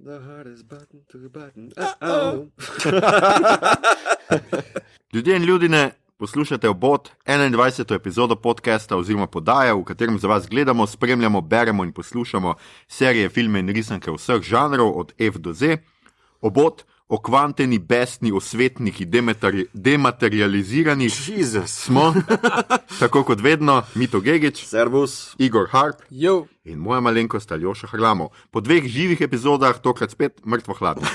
The hardest button to the button. Ljudje in ljudine, poslušate Obot, 21. epizodo podcasta oziroma podaje, v katerem za vas gledamo, spremljamo, beremo in poslušamo serije, filme in risanke vseh žanrov od F do Z. Obot, okvanteni, besni, osvetniki, dematerializirani smo, tako kot vedno, Mito Gegić, Servus, Igor Harp Yo. in moja malenkost Aljoša Harlamov. Po dveh živih epizodah, tokrat spet mrtvo hladno.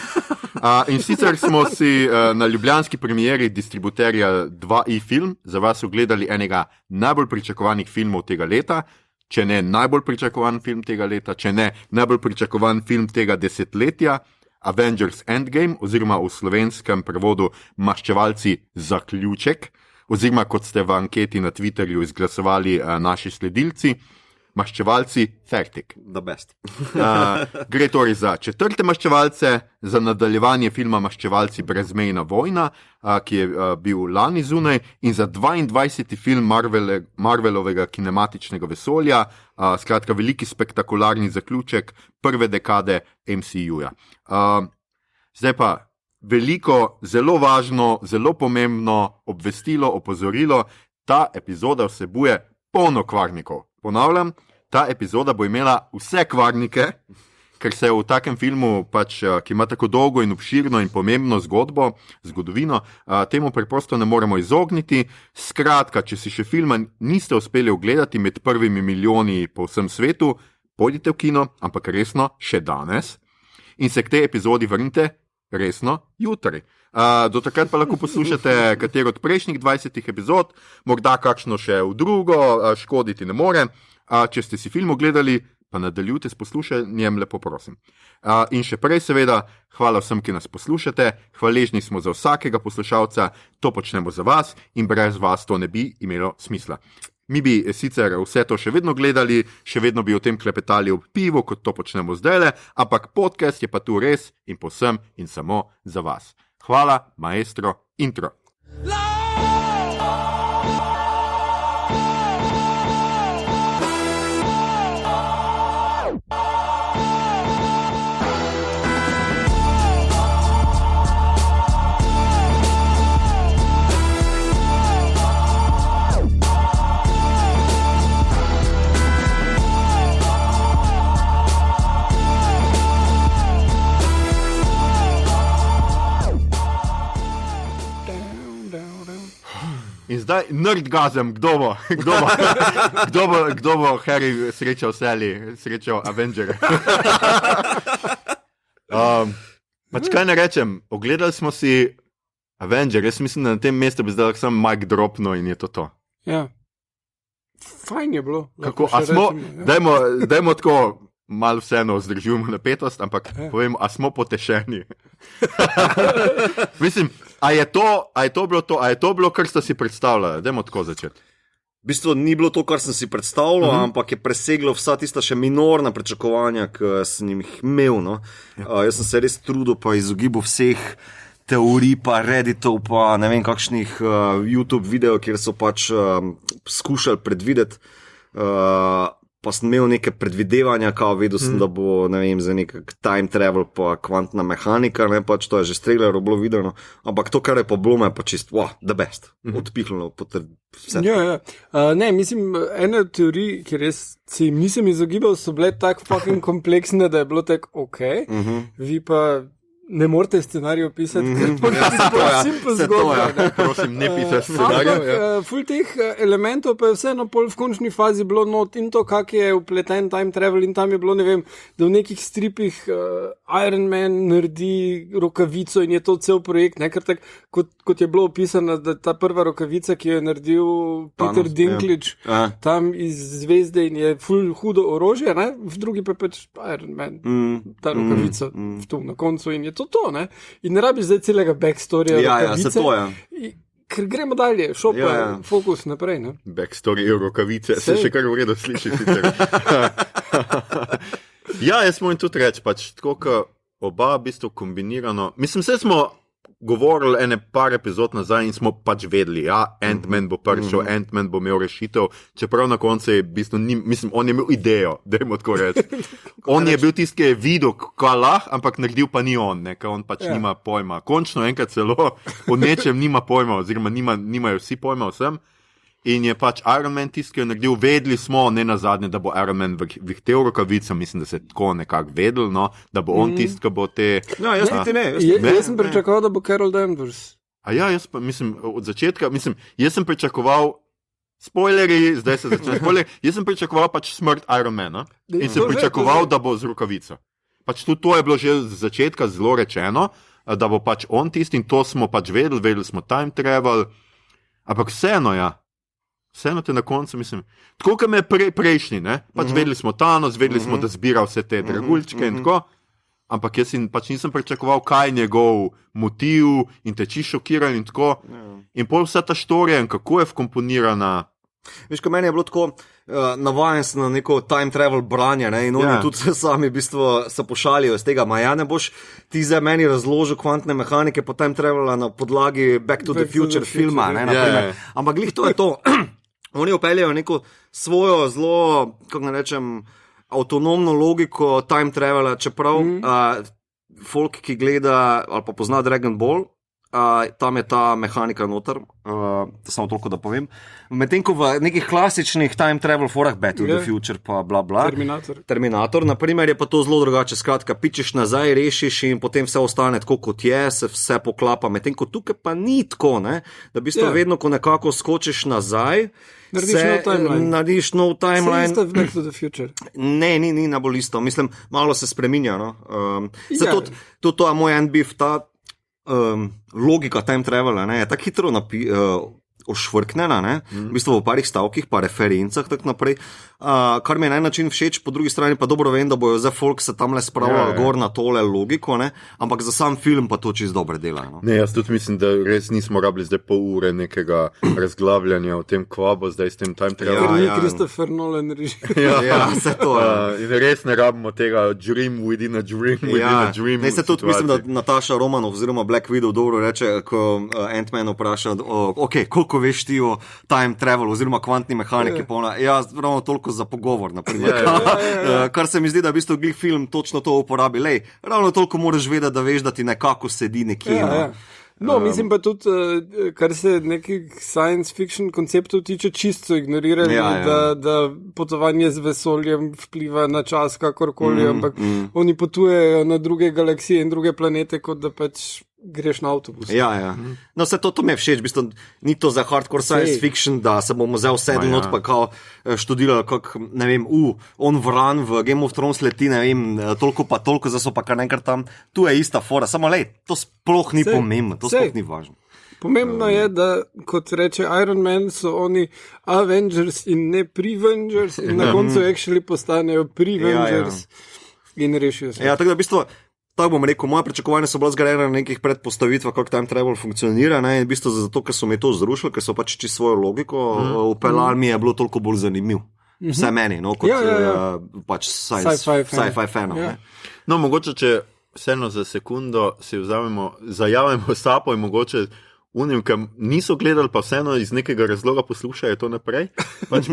In sicer smo si na ljubljanski premieri distributerja 2i Film za vas ogledali enega najbolj pričakovanih filmov tega leta, če ne najbolj pričakovan film tega leta, če ne najbolj pričakovan film tega desetletja, Avengers Endgame, oziroma v slovenskem prevodu Maščevalci zaključek, oziroma kot ste v anketi na Twitterju izglasovali naši sledilci, Maščevalci fertik. the best. Gre torej za četrte Maščevalce, za nadaljevanje filma Maščevalci brezmejna vojna, ki je bil lani zunaj, in za 22. film Marvelovega kinematičnega vesolja, skratka veliki spektakularni zaključek prve dekade MCU-ja. Zdaj pa veliko, zelo važno, zelo pomembno obvestilo, opozorilo, ta epizoda vsebuje polno kvarnikov. Ponavljam, ta epizoda bo imela vse kvarnike, ker se v takem filmu, ki ima tako dolgo in obširno in pomembno zgodovino, temu preprosto ne moremo izogniti. Skratka, če si še filma niste uspeli ogledati med prvimi milijoni po vsem svetu, pojdite v kino, ampak resno še danes, in se k tej epizodi vrnite resno jutri. Do takrat pa lahko poslušate katero od prejšnjih 20 epizod, morda kakšno še v drugo, škoditi ne more. Če ste si film ogledali, pa nadaljujte s poslušanjem, lepo prosim. In še prej seveda, hvala vsem, ki nas poslušate, hvaležni smo za vsakega poslušalca, to počnemo za vas in brez vas to ne bi imelo smisla. Mi bi sicer vse to še vedno gledali, še vedno bi o tem klepetali ob pivu, kot to počnemo zdajle, ampak podcast je pa tu res in povsem in samo za vas. Hvala, maestro, intro. In zdaj nerdgazem, kdo bo Harry srečal Sally, srečal Avenger. Kaj ne rečem, ogledali smo si Avenger, jaz mislim, da na tem mestu bi zdaj samo Mike dropno in je to. Ja. Fajn je bilo. Kako, dajmo tako malo vseeno vzdržujemo napetost, ampak povem, a smo potešeni. Mislim, a je to bilo, kar ste si predstavljali? Dajmo tako začeti. V bistvu ni bilo to, kar sem si predstavljal, ampak je preseglo vsa tista še minorna pričakovanja, ki sem jih imel. No. Jaz sem se res trudil, pa izogibal vseh teorij, pa Redditov, pa ne vem kakšnih YouTube videov, kjer so skušali predvideti, pa sem imel neke predvidevanja, kao vedel sem, da bo, ne vem, za nekak time travel pa kvantna mehanika, ne, to je že s trailerom bilo videno, ampak to, kar je pa bilo, me je pa čist, the best, odpihlilo, vse. Ja. Ne, mislim, ene teorij, ki res si jim nisem izogibal, so bile tako fucking kompleksne, da je bilo tako ok, vi pa ne morete scenarij opisati, ker to je simple zgodba. Prosim, ne pisati scenarijev. Ampak ful teh elementov pa je vseeno pol v končni fazi bilo not in to, kak je upleten time travel in tam je bilo, ne vem, da v nekih stripih Iron Man naredi rokavico in je to cel projekt, ne, ker tak, kot je bilo opisano, da ta prva rokavica, ki jo je naredil Peter Dinklage, tam iz zvezde in je ful hudo orožje, ne, v drugi pa pač Iron Man, ta rokavica tu na koncu in je to, ne? In ne rabiš zdaj celega backstoryja rokavice. Se to, ja. Ker gremo dalje, fokus naprej, ne? Backstory rokavice, se še kar v redu sliši sicer. Ja, jaz moram tudi reči, tako, ko oba v bistvu kombinirano, mislim, vse smo govorili ene par epizod nazaj in smo pač vedeli, Ant-Man bo prišel, Ant-Man bo imel rešitev, čeprav na koncu je bistvo, mislim, on je imel idejo, dajmo tako reči. On je bil tisti, ki je videl, kaj lahko, ampak naredil pa ni on, ker on pač nima pojma. Končno enkrat celo o nečem nima pojma, oziroma nimajo vsi pojma vsem. In je pač Iron Man tisti, ki je naredil, vedeli smo, ne nazadnje, da bo Iron Man vihtel rokavico, mislim, da se je tako nekako vedel, no, da bo on tisti, ki bo te... No, jaz niti ne. Jaz sem pričakoval, da bo Carol Danvers. Jaz pa, mislim, od začetka, jaz sem pričakoval, spoilerji, zdaj se začne spoiler, jaz sem pričakoval pač smrt Iron Mana in sem pričakoval, da bo z rokavico. Pač tudi to je bilo že z začetka zelo rečeno, da bo pač on tisti in to smo pač vedeli smo time travel, ampak vseeno, vseeno te na koncu, mislim, tako kot me prejšnji, ne, pač vedeli smo Thanos, vedeli smo, da zbira vse te dragulčke in tako, ampak jaz pač nisem pričakoval, kaj je njegov motiv in te čisto šokiran in tako, in pol vsa ta štorija in kako je vkomponirana. Veš, ko meni je bilo tako, navajen sem na neko time travel branje, ne, in oni tudi sami v bistvu se pošalijo iz tega, ne boš ti za meni razložil kvantne mehanike po time travela na podlagi Back to the Future filma, ne, naprimer. Ampak glih to je to. Oni upeljajo neko svojo zelo, kako ne rečem, avtonomno logiko time travela, čeprav folk, ki gleda ali pa pozna Dragon Ball, tam je ta mehanika noter, samo toliko da povem. Medtem ko v nekih klasičnih time travel forah, Back to the Future pa bla bla. Terminator, naprimer, je pa to zelo drugače. Skratka, pičeš nazaj, rešiš in potem vse ostane tako, kot je, se vse poklapa. Medtem ko tukaj pa ni tako, ne? Da v bistvu vedno, ko nekako skočiš nazaj, narediš nov timeline. Se Back to the Future? Ne, ni najbolj isto. Mislim, malo se spreminja. No? To je moj en beef, ta logika time travela, je tako hitro ošvrknena, v bistvu v parih stavkih, pa referencah, tako naprej, kar mi je na en način všeč, po drugi strani pa dobro vem, da bojo zdaj folk se tamle spravljali gor na tole logiko, ampak za sam film pa to čisto dobre dela. No? Ne, jaz tudi mislim, da res nismo rabili zdaj pol ure nekega razglavljanja o tem, kva bo zdaj s tem time travelom. Ker ni Christopher Nolan režil. Se to. In res ne rabimo tega dream within a dream within a dream. Ne, se tudi mislim, da Nataša Romanoff oziroma Black Widow dobro reče, ko Ant-Man vpraša, koliko veš ti o time travel oziroma kvantni mehaniki, ravno toliko za pogovor, naprimer. Kar se mi zdi, da v bistvu glih film točno to uporabi. Lej, ravno toliko moraš vedeti, da veš, da ti nekako sedi nekje. No, mislim pa tudi, kar se nekih science fiction konceptov tiče, čisto ignorirali, da potovanje z vesoljem vpliva na čas kakorkoli, ampak oni potujejo na druge galaksije in druge planete, kot da pač greš na avtobus. No, vse to mi je všeč, v bistvu ni to za hardcore science fiction, da se bomo zdaj vsedli not pa kao študirali, kako, ne vem, on vran v Game of Thrones leti, ne vem, toliko pa toliko, zdaj so pa kar enkrat tam, tu je ista fora, samo lej, to sploh ni pomembno, to sploh ni važno. Pomembno je, da kot reče Iron Man, so oni Avengers in ne Prevengers in na koncu actually postanejo Prevengers in rešijo se. Tako da v bistvu tako bom rekel, moje pričakovanja so bila zgrajena na nekih predpostavitvah, kako time travel funkcionira, in v bistvu zato, ker so mi to zrušili, ker so pač čisto svojo logiko upeljali, mi je bilo toliko bolj zanimiv. Vse meni, kot pač sci-fi fanov. No, mogoče, če vseeno za sekundo si zajavemo sapo in mogoče unim, ki niso gledali, pa vseeno iz nekega razloga poslušajo to naprej. Pač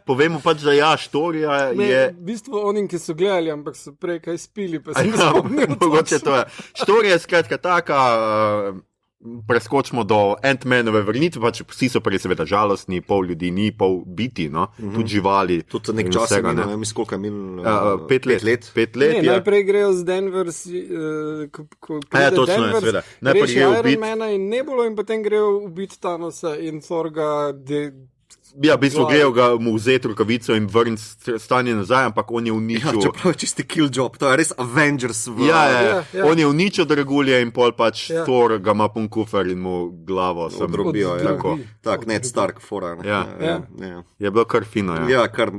povemo pač, da štorija je... V bistvu onim, ki so gledali, ampak so prej kaj spili, pa sem spomnil. Mogoče to je. Štorija je skratka taka, preskočimo do Ant-Manove vrnitve, pač vsi so prej seveda žalostni, pol ljudi ni, pol biti, no, tudi živali. Tudi nek čas, ne vem, koliko je minilo. 5 let. Najprej grejo z Denvers, ko pride Denvers, reši Iron Mana in Nebulo in potem grejo ubiti Thanosa in Thorga, v bistvu grejo ga mu vzeti rokavico in vrniti stanje nazaj, ampak on je uničil... čeprav je čisti kill job, to je res Avengers. On je uničil dragulje in pol pač Thor ga ima pun kufer in mu glavo odrobijo. Tak, Ned Stark fora. Je bilo kar fino. Kar...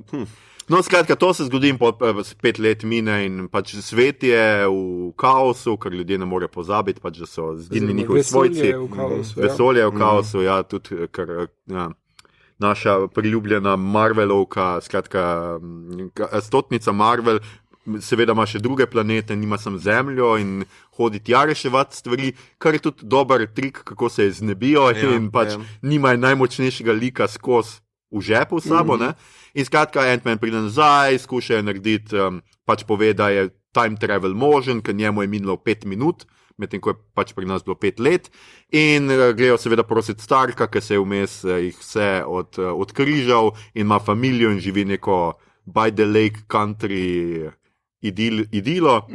No, skratka, to se zgodi in 5 let mine in pač svet je v kaosu, ker ljudje ne morejo pozabiti, pač, da so zginili njihovi svojci. Vesolje je v kaosu, tudi, ker... Naša priljubljena Marvelovka, skratka, stotnica Marvel, seveda ima še druge planete, nima samo Zemljo in hodi tja reševati stvari, kar je tudi dober trik, kako se je znebijo in pač nimajo najmočnejšega lika skozi v žepu s sabo. In skratka, Ant-Man pride nazaj, skuša narediti, pač pove, da je time travel možen, ker njemu je minilo 5 minut, medtem ko je pač pri nas bilo 5 let. In grejo seveda prositi Starka, ki se je vmes jih vse odkrižal in ima familijo in živi neko by the lake country idilo.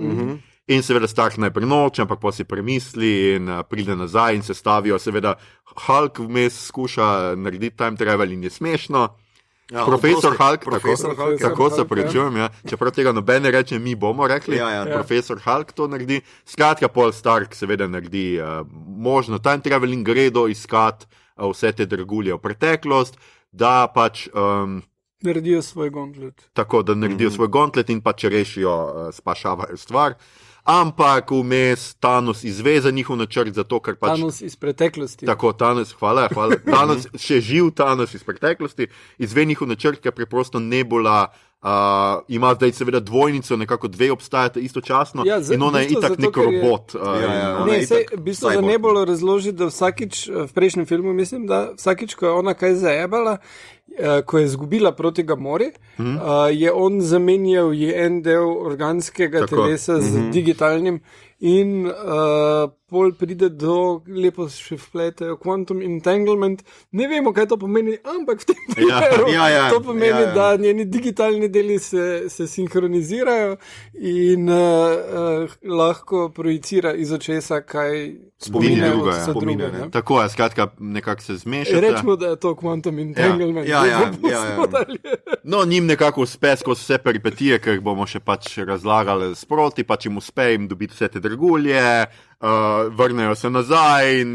In seveda Stark najprej noče, ampak pa si premisli in pride nazaj in se stavijo. Seveda Hulk vmes skuša narediti time travel in je smešno. Ja, Profesor Hulk, tako se prečujem, čeprav tega noben ne reče, mi bomo rekli, Profesor Hulk to naredi. Skratka, Paul Stark seveda naredi možno time traveling, gredo iskati vse te dragulje v preteklost, da pač naredijo svoj gauntlet. Tako, da naredijo svoj gauntlet in pač rešijo, spašavajo stvar. Ampak vmes Thanos izve za njihov načrt, zato ker pač... Thanos iz preteklosti. Tako, hvala. Thanos, še živ Thanos iz preteklosti, izve njihov načrt, ker preprosto Nebula ima zdaj seveda dvojnico, nekako dve obstajate istočasno in ona je itak nek robot. V bistvu za Nebula razloži, da vsakič, v prejšnjem filmu mislim, da vsakič, ko je ona kaj zajebala, ko je izgubila proti Gamori, je on zamenjal en del organskega telesa z digitalnim in pol pride do, lepo še vpletejo, quantum entanglement. Ne vemo, kaj to pomeni, ampak v tem primeru to pomeni, da njeni digitalni deli se sinhronizirajo in lahko projicira iz očesa, kaj spominja od drugega. Tako je, skratka, nekako se zmešata. Rečemo, da je to quantum entanglement. No, njim nekako uspe skozi vse peripetije, ker bomo še pač razlagali sproti, pač jim uspe jim dobiti vse te dragulje, vrnejo se nazaj in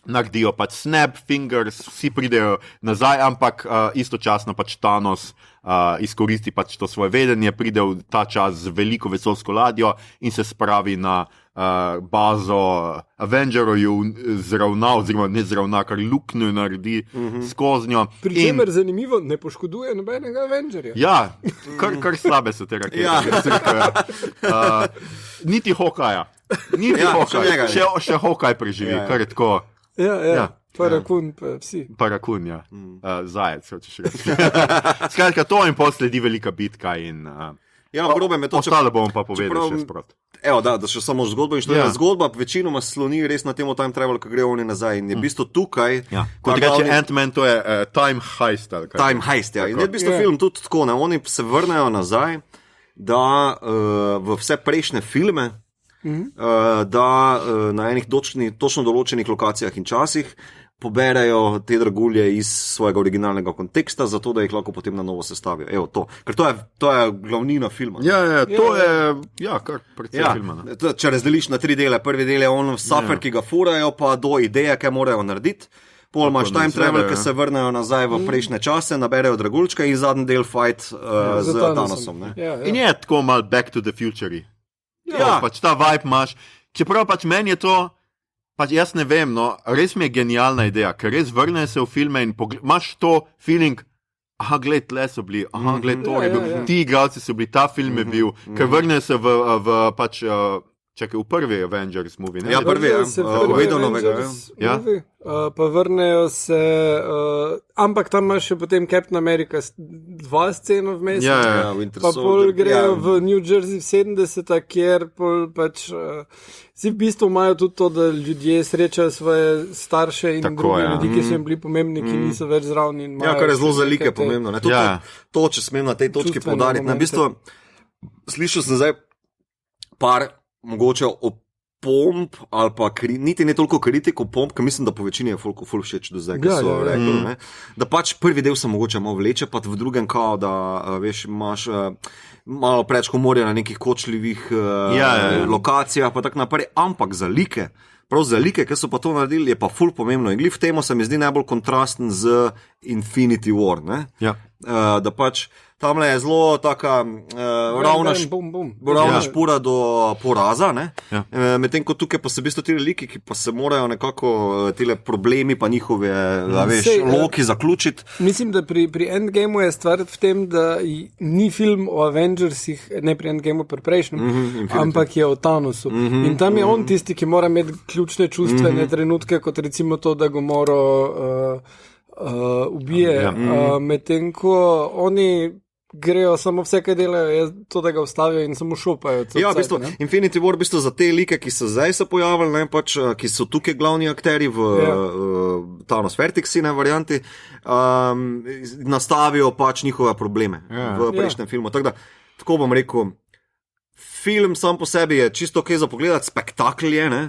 naredijo pač snap fingers, vsi pridejo nazaj, ampak istočasno pač Thanos izkoristi pač to svoje vedenje, pride v ta čas z veliko vesoljsko ladjo in se spravi na bazo Avengerov, ju zravna, oziroma ne zravna, kar luknjo naredi skozi njo. Pri čemer zanimivo, ne poškoduje nobenega Avengerja. Ja, kar slabe so te rakete. Niti Hawkeja. Še Hawkeye preživi, kar je tako. Parakun, pa vsi. Parakun, zajec, hočeš reči. Skratka, to in potem sledi velika bitka in ostale bomo pa povedali še sprot. Evo, da še samo zgodbo in zgodba večinoma sloni res na temo time travel, ko gre oni nazaj in je v bistvu tukaj. Kot reče Ant-Man, to je time heist. Time heist, In je v bistvu film tudi tako, oni se vrnejo nazaj, da v vse prejšnje filme, da na enih točno določenih lokacijah in časih poberajo te dragulje iz svojega originalnega konteksta, zato da jih lahko potem na novo sestavijo. Evo to. Ker to je glavnina filma. To je kar precej filma. Če razdeliš na 3 dele, prvi del je on suffer, ki ga furajo, pa do ideje, kaj morajo narediti. Pol imaš time travel, ki se vrnejo nazaj v prejšnje čase, naberejo dragulčka in zadnji del fight z Thanosom. In je tako mal back to the future. Pač ta vibe imaš. Čeprav pač meni je to, pač jaz ne vem, no, res mi je genialna ideja, ker res vrnejo se v filme in imaš to feeling, gled, tle so bili, gled, to je bil, ti igralci so bili, ta film je bil, ker vrnejo se v pač, čakaj, v prvi Avengers movie, ne? Prvi Vedonovega. Pa vrnejo se, ampak tam imaš še potem Captain America 2 sceno vmes, pa pol grejo v New Jersey v 70-ta, kjer pol pač, v bistvu imajo tudi to, da ljudje srečajo svoje starše in druge ljudi, ki so jim bili pomembni, ki niso več zravni. Kar je zelo za like pomembno. To, če smem na tej točki poudariti. V bistvu, slišal sem zdaj par mogoče opomb ali pa niti ne toliko kritik opomb, ker mislim, da po večini je ful všeč do zdaj, ki so rekli, ne? Da pač prvi del se mogoče malo vleče, pa v drugem kao, da veš, imaš malo preč humorja na nekih kočljivih lokacijah, pa tak naprej, ampak za like, prav za like, ki so pa to naredili, je pa ful pomembno in glih v temu se mi zdi najbolj kontrasten z Infinity War, ne? da pač tamle je zelo taka ravna špura do poraza, medtem ko tukaj pa se v bistvu ti liki, ki pa se morajo nekako tile problemi pa njihove loki zaključiti. Mislim, da pri Endgameu je stvar v tem, da ni film o Avengersih, ne pri Endgameu, pri prejšnjem, ampak je o Thanosu. In tam je on tisti, ki mora imeti ključne čustvene trenutke, kot recimo to, da Gomoro ubije, medtem ko oni grejo samo vse, kaj delajo, je to, da ga ustavijo in samo šopajo. Ja, v bistvu, Infinity War v bistvu za te like, ki so zdaj se pojavili, pač, ki so tukaj glavni akteri v Thanos Vertixi varianti, nastavijo pač njihove probleme v prejšnjem filmu. Tako bom rekel, film sam po sebi je čisto ok za pogledati, spektakel je,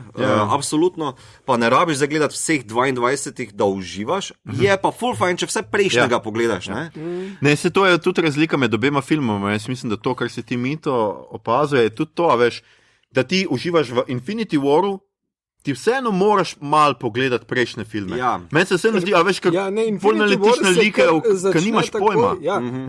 absolutno, pa ne rabiš zdaj gledati vseh 22, da uživaš, je pa full fajn, če vse prejšnjega pogledaš. Ne, se to je tudi razlika med obema filmoma. Jaz mislim, da to, kar se ti Mito opazuje, je tudi to, veš, da ti uživaš v Infinity Waru, ti vseeno moraš malo pogledati prejšnje filme. Meni se vseeno zdi, a veš, kako polnoletiš na like, ki nimaš pojma.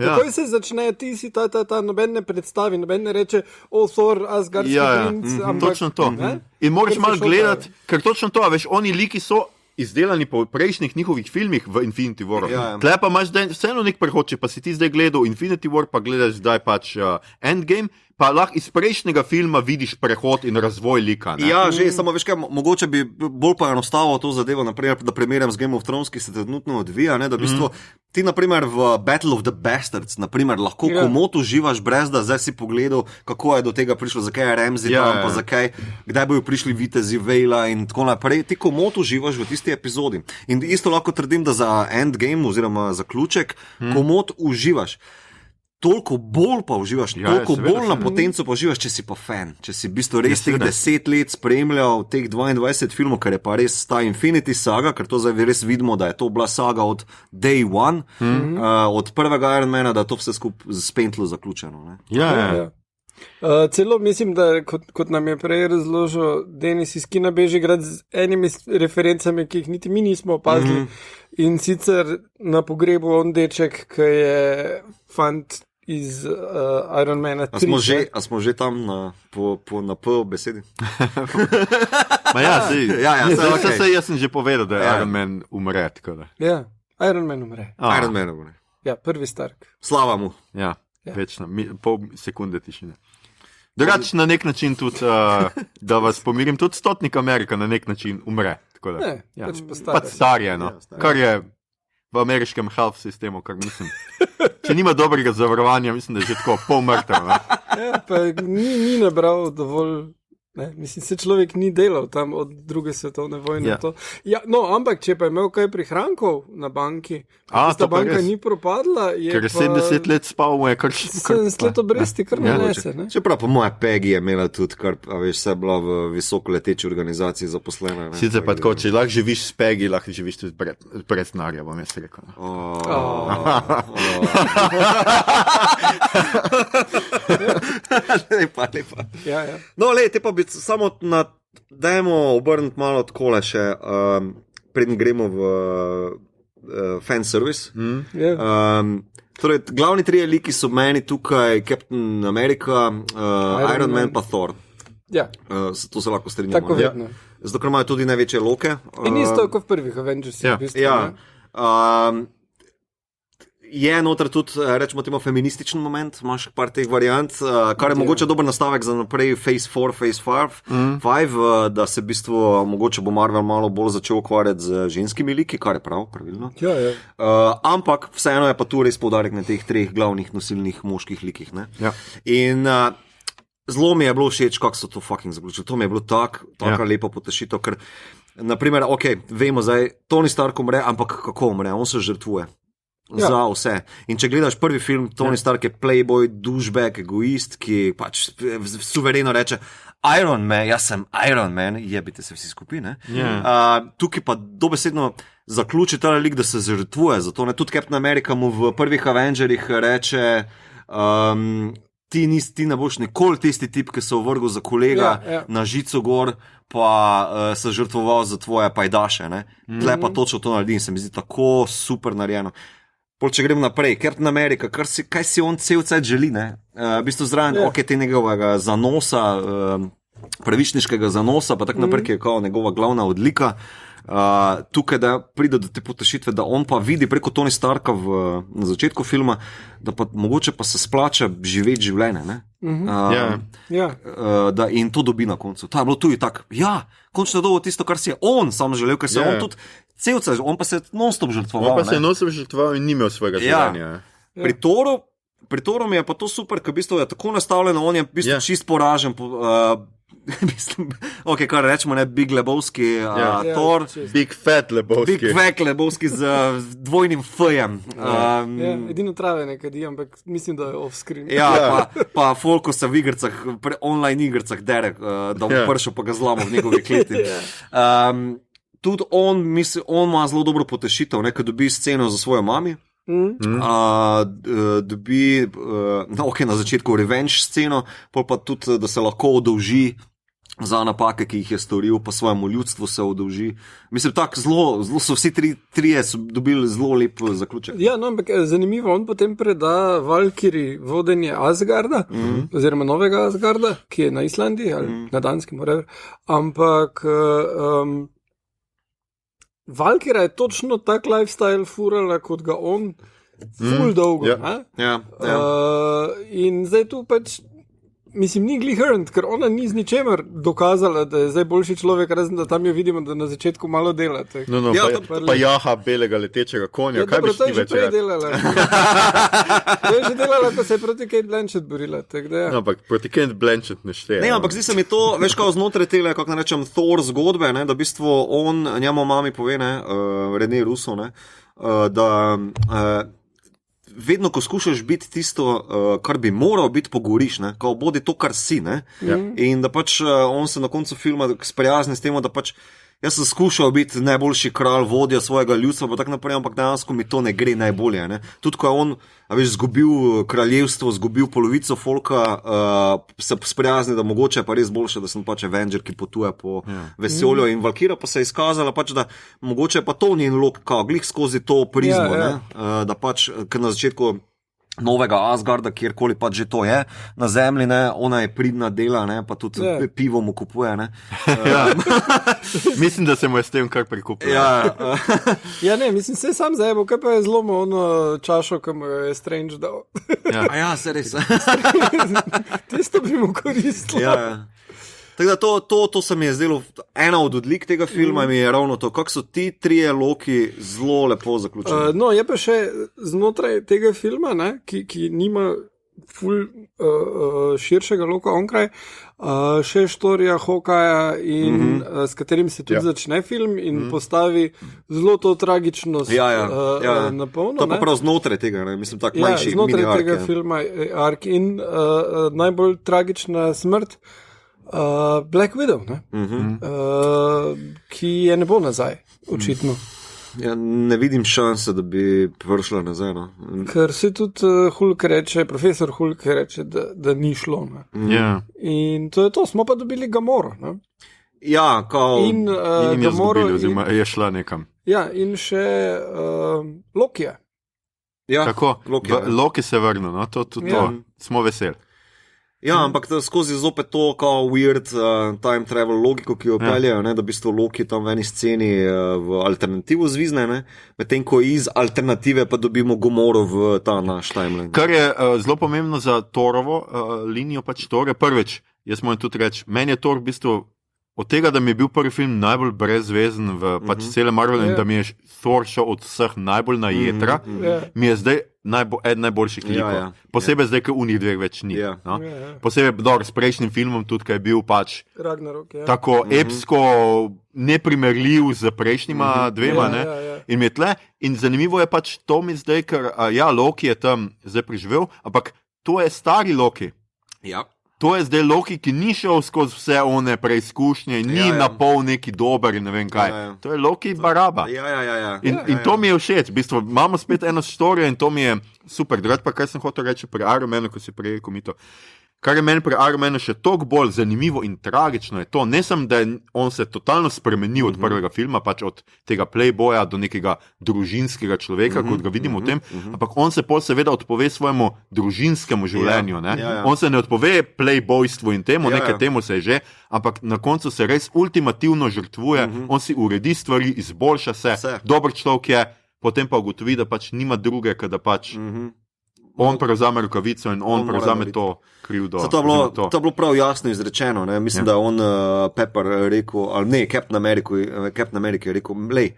Takoj se začne, ti si ta noben ne predstavi, noben ne reče, Thor, Asgardski princ, ampak... Točno to. In moraš malo gledati, ker točno to, a veš, oni liki so izdelani po prejšnjih njihovih filmih v Infinity Waru. Tle pa imaš vseeno nek prehod, če pa si ti zdaj gledal Infinity War, pa gledaš zdaj pač Endgame, pa lahko iz prejšnjega filma vidiš prehod in razvoj lika. Ja, že, samo veš kaj, mogoče bi bolj pa enostavilo to zadevo, naprimer, da primerjam z Game of Thrones, ki se trenutno odvija, da v bistvu ti naprimer v Battle of the Bastards, naprimer, lahko komot uživaš brez, da zdaj si pogledal, kako je do tega prišlo, zakaj je Ramsay tam, pa kdaj bojo prišli vitezi Vejla in tako naprej. Ti komot uživaš v tisti epizodi. In isto lahko trdim, da za Endgame oziroma zaključek komot uživaš. Toliko bolj pa uživaš, toliko bolj na potenco pa uživaš, če si pa fan. Če si v bistvu res teh 10 let spremljal teh 22 filmov, ker je pa res ta Infinity saga, ker to zdaj res vidimo, da je to bila saga od day one, od prvega Iron Mana, da je to vse skupaj z pentlo zaključeno. Celo mislim, da kot nam je prej razložil Denis iz Kina Bežigrad z enimi referencami, ki jih niti mi nismo opazili, in sicer na pogrebu on deček, ki je fant iz Iron Mana 3. A smo že tam na P besedi? Jaz sem že povedal, da je Iron Man umre. Ja, Iron Man umre. Iron Man umre. Ja, prvi Stark. Slava mu. Ja, večno, pol sekunde tišine. Drugač na nek način tudi, da vas pomirim, tudi Stotnik Amerika na nek način umre. Pač star je, kar je v ameriškem health sistemu, kar mislim. Če nima dobrega zavarovanja, mislim, da je že tako pol mrtev. Pa ni nabral dovolj, mislim, se človek ni delal tam od druge svetovne vojne. Ja, no, ampak če pa je imel kaj prihrankov na banki, ta banka ni propadla, ker je 70 let spal, mu je kar 70 let obresti, kar nanese. Čeprav po moje Peggy je imela tudi, kar veš, vse bila v visoko leteči organizaciji zaposlena. Sicer pa tako, če lahko živiš s Peggy, lahko živiš tudi brez denarja, bom jaz rekel. Lepa. No, te pa bi samo dajmo obrniti malo odkole še, preden gremo v fanservice. Torej, glavni trije liki so meni tukaj Captain America, Iron Man pa Thor. To se lahko strinjamo. Tako vedno. Zato, ker imajo tudi največje loke. In isto kot v prvih Avengersih. Je noter tudi, rečemo temu, feminističen moment, imaš par teh variant, kar je mogoče dober nastavek za naprej Phase 4, Phase 5, da se v bistvu mogoče bo Marvel malo bolj začel ukvarjati z ženskimi liki, kar je pravilno. Ampak vseeno je pa tu res poudarek na teh treh glavnih nosilnih moških likih. In zelo mi je bilo všeč, kako so to fucking zaključili. To mi je bilo taka lepa potešitev, ker naprimer, vemo zdaj, Tony Stark umre, ampak kako umre? On se žrtvuje. Za vse. In če gledaš prvi film, Tony Stark je playboy, douchebag, egoist, ki pač suvereno reče Iron Man, jaz sem Iron Man, jebite se vsi skupaj. Tukaj pa dobesedno zaključi ta lik, da se žrtvuje. Zato tudi Captain America mu v prvih Avengerih reče ti ne boš nikoli tisti tip, ki se vrgel za kolega na žico gor, pa se žrtvoval za tvoje pajdaše. Tle pa točno to naredi in se mi zdi tako super narejeno. Pol, če grem naprej, Captain America, kaj si on cel cel želi, ne? V bistvu zraven, te njegovega zanosa, pravičniškega zanosa, pa tako naprej, ki je kao njegova glavna odlika. Tukaj, da pride do te potešitve, da on pa vidi preko Tony Starka na začetku filma, da pa mogoče pa se splača živeti življenje, ne? In to dobi na koncu. To je bilo tudi tako, končno dobo tisto, kar si je on sam želel, ker se on tudi celce, on pa se non-stop žrtvoval. On pa se je non-stop žrtvoval in ni imel svojega življenja. Pri Toru mi je pa to super, ker v bistvu je tako nastavljeno, on je v bistvu čist poražen, mislim, kar rečemo, ne, Big Lebowski, Thor. Big Fat Lebowski. Big Fat Lebowski z dvojnim F-jem. Edino trave nekaj di, ampak mislim, da je off-screen. Pa Folko se v igrcah, online igrcah dere, da bo pršel, pa ga zlamo v njegovi kleti. Tudi on ima zelo dobro potešitev, ne, ko dobi sceno za svojo mami. Dobi na začetku revenge sceno, pa tudi, da se lahko odolži za napake, ki jih je storil, pa svojemu ljudstvu se odolži. Mislim, tako zelo so vsi trije dobili zelo lep zaključek. Ampak zanimivo, on potem preda Valkyri vodenje Asgarda, oziroma novega Asgarda, ki je na Islandiji ali na Danskem, whatever. Ampak Valkyra je točno tak lifestyle furala, kot ga on ful dolgo. In zdaj tu pač, mislim, ni glih earned, ker ona ni z ničemer dokazala, da je zdaj boljši človek, razen da tam jo vidimo, da na začetku malo dela. Pa jaha belega letečega konja, kaj bi ti več rekel? To je že delala, ko se je proti Kate Blanchett borila. Ampak proti Kate Blanchett ne šteje. Ne, ampak zdi se mi to, veš, kao znotraj tele, kako ne rečem, Thor zgodbe, ne, da v bistvu on, njemu mami pove, ne, René Russo, ne, da vedno, ko skušaš biti tisto, kar bi moral biti, pogoriš, ne? Kao bodi to, kar si, ne? In da pač on se na koncu filma sprijazni s tem, da pač jaz sem skušal biti najboljši kralj, vodja svojega ljudstva, pa tako naprej, ampak dejansko mi to ne gre najbolje, ne? Tudi ko je on, zgubil kraljevstvo, zgubil polovico folka, se sprijazni, da mogoče je pa res boljše, da sem pač Avenger, ki potuje po vesolju, in Valkyra pa se je izkazala pač, da mogoče pa to njen lok, kao glih skozi to prizmo, ne? Da pač, ker na začetku novega Asgarda, kjerkoli pač že to je, na zemlji, ne, ona je pridna dela, ne, pa tudi pivo mu kupuje, ne. Mislim, da se mu je s tem kar prikupil. Ne, mislim, se sam zajebo, kaj pa je zlomo ono čašo, ki mu je Strange dal. Se res. Tisto bi mu koristilo. Tako da to se mi je zdelo, ena od odlik tega filma mi je ravno to, kako so ti trije loki zelo lepo zaključeni. Je pa še znotraj tega filma, ne, ki nima ful širšega loka onkraj, še štorija Hawkeja in s katerim se tudi začne film in postavi zelo to tragičnost na polno. To pa prav znotraj tega, ne, mislim, tak manjši mini ark. Znotraj tega filma ark in najbolj tragična smrt Black Widow, ne? Ki je ne bo nazaj, očitno. Ne vidim šanse, da bi prišla nazaj. No? Ker se tudi Hulk reče, profesor Hulk reče, da ni šlo. In to je to, smo pa dobili Gamoro. Ne? In je zgubili, oziroma je šla nekam. In še Lokija. Tako, Loki se vrne, no? To, smo veseli. Ampak skozi zopet to kao weird time travel logiko, ki jo peljajo, da v bistvu Loki tam v eni sceni v alternativu zvizne, medtem ko iz alternative pa dobimo Gomoro v ta naš timeline. Kar je zelo pomembno za Thorovo linijo, pač Thor je prvič, jaz moram tudi reči, meni je Thor v bistvu od tega, da mi je bil prvi film najbolj brezvezen v pač cele Marvel in da mi je Thor šel od vseh najbolj na jedra, mi je zdaj eden najboljših likov. Posebej zdaj, ker unih dveh več ni. Posebej s prejšnjim filmom, tudi, ker je bil pač tako epsko neprimerljiv z prejšnjima dvema. In mi je tle. In zanimivo je pač to mi zdaj, ker Loki je tam zdaj preživel, ampak to je stari Loki. To je zdaj Loki, ki ni šel skozi vse one preizkušnje, ni napol neki dober in ne vem kaj. To je Loki baraba. In to mi je všeč. V bistvu imamo spet eno storijo in to mi je super. Drugače pa, kaj sem hotel reči pri Iron Manu, ko si prej rekel mi to. Kar je meni pri Iron Manu še toliko bolj zanimivo in tragično, je to, ne samo, da je on se totalno spremenil od prvega filma, pač od tega playboya do nekega družinskega človeka, kot ga vidimo v tem, ampak on se pol seveda odpove svojemu družinskemu življenju. Ne? On se ne odpove playboystvu in temu, nekaj temu se je že, ampak na koncu se res ultimativno žrtvuje, on si uredi stvari, izboljša se, dober človek je, potem pa ugotovi, da pač nima druge, da pač on prevzame rokavico in on prevzame to krivdo. To je bilo prav jasno izrečeno. Ne? Mislim, da je on Pepper rekel, ali ne, Captain America je rekel, lej,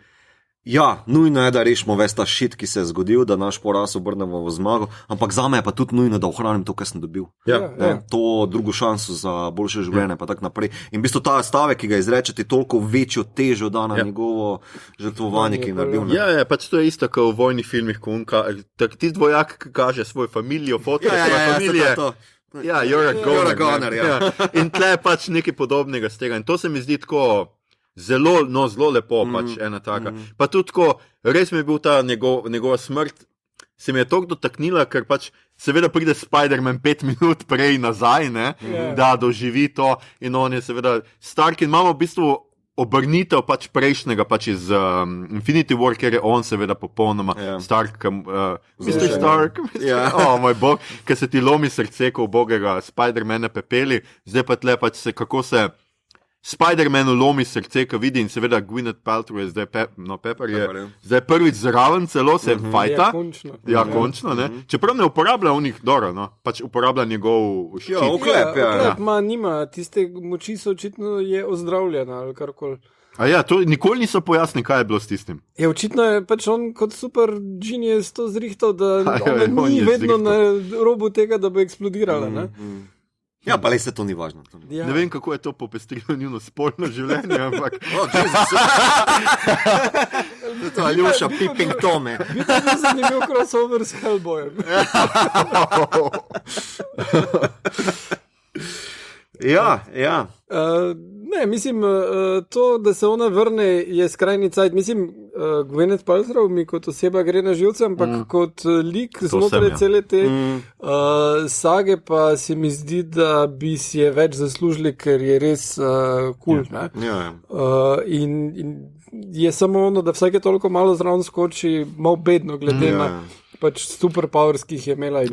ja, nujno je, da rešimo ves ta shit, ki se je zgodil, da naš poraz obrnemo v zmago, ampak zame je pa tudi nujno, da ohranim to, kar sem dobil. To drugo šanso za boljše življenje, pa tak naprej. In v bistvu ta stavek, ki ga izrečete, toliko večjo težo da na njegovo žrtvovanje, ki je naredil. Ja, pač to je isto, kot v vojnih filmih, ko ti dvojak kaže svojo familijo, fotke svoje familije. Ja, you're a goner. In tle je pač nekaj podobnega z tega. In to se mi zdi tako zelo lepo, pač ena taka. Pa tudi tako, res mi je bil ta njegova smrt, se mi je toliko dotaknila, ker pač seveda pride Spider-Man 5 minut prej nazaj, ne, da doživi to in on je seveda Stark in imamo v bistvu obrnitev pač prejšnjega, pač iz Infinity War, ker je on seveda popolnoma Stark, Mr. Stark, moj bog, ker se ti lomi srce, ko ubogega Spider-Mana pepeli, zdaj pa tle pač se, kako se Spider-Manu lomi srce, ko vidi in seveda Gwyneth Paltrow je zdaj, Pepper je zdaj prvič zraven celo, se fajta. Končno, ne. Čeprav ne uporablja v njih dobro, no, pač uporablja njegov ščit. Oklep, nima, tiste moči so očitno je ozdravljena ali karkoli. To nikoli niso pojasnili, kaj je bilo s tistim. Očitno je pač on kot super genius to zrihtal, da ona ni vedno na robu tega, da bo eksplodirala, ne. Ja, pa le se to ni važno. Ne vem, kako je to popestrilo njuno spolno življenje, ampak... To je Aljoša, Peeping Tome. Vidite, da sem imel crossover s Hellboyem. Ja. Ne, mislim, to, da se ona vrne, je skrajni cajt. Mislim, Gwyneth Paltrow mi kot oseba gre na živce, ampak kot lik znotraj cele te sage pa se mi zdi, da bi si je več zaslužili, ker je res cool. In je samo ono, da vsake toliko malo zraven skoči, malo bedno glede na pač superpowers, ki jih je imela.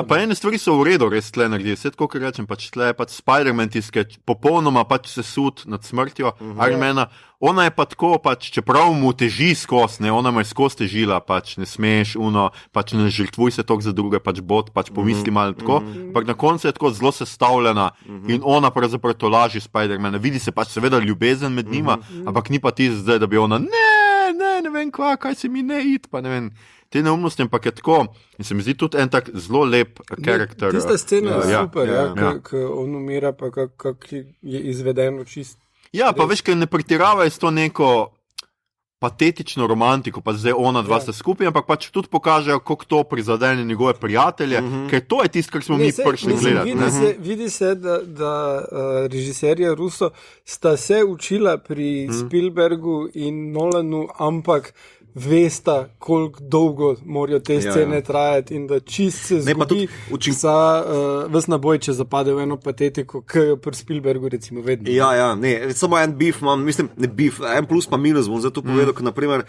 Pa ene stvari so v redu, res tle naredi. Vse tako, ker rečem, pač tle je pač Spider-Man tiske popolnoma pač se sud nad smrtjo Iron Mana. Ona je pa tako, pač, čeprav mu teži skozi, ona mu je skozi težila, pač ne smeš, pač ne žrtvuj se toliko za druge, pač pač pomisli malo tako, ampak na koncu je tako zelo sestavljena in ona pravzaprav to laži Spider-Mana. Vidi se pač seveda ljubezen med njima, ampak ni pa tisti zdaj, da bi ona, ne vem kaj se mi ne it, pa ne vem, te neumnosti, ampak je tako, in se mi zdi tudi en tak zelo lep karakter. Tista scena je super, ko on umira, pa kak je izvedeno čist. Pa veš, ker ne pretiravajo s to neko patetično romantiko, pa zdaj ona dva sta skupaj, ampak pač tudi pokažejo, kako to prizadene njegove prijatelje, ker to je tisto, kar smo mi prišli gledati. Vidi se, da režiserja Russo sta se učila pri Spielbergu in Nolanu, ampak vesta, koliko dolgo morajo te scene trajati in da čist se zgodi ves naboj, če zapade v eno patetiko, ki jo pri Spielbergu recimo vedno. Samo en beef imam, mislim, ne beef, en plus pa minus bom zato povedal, ker naprimer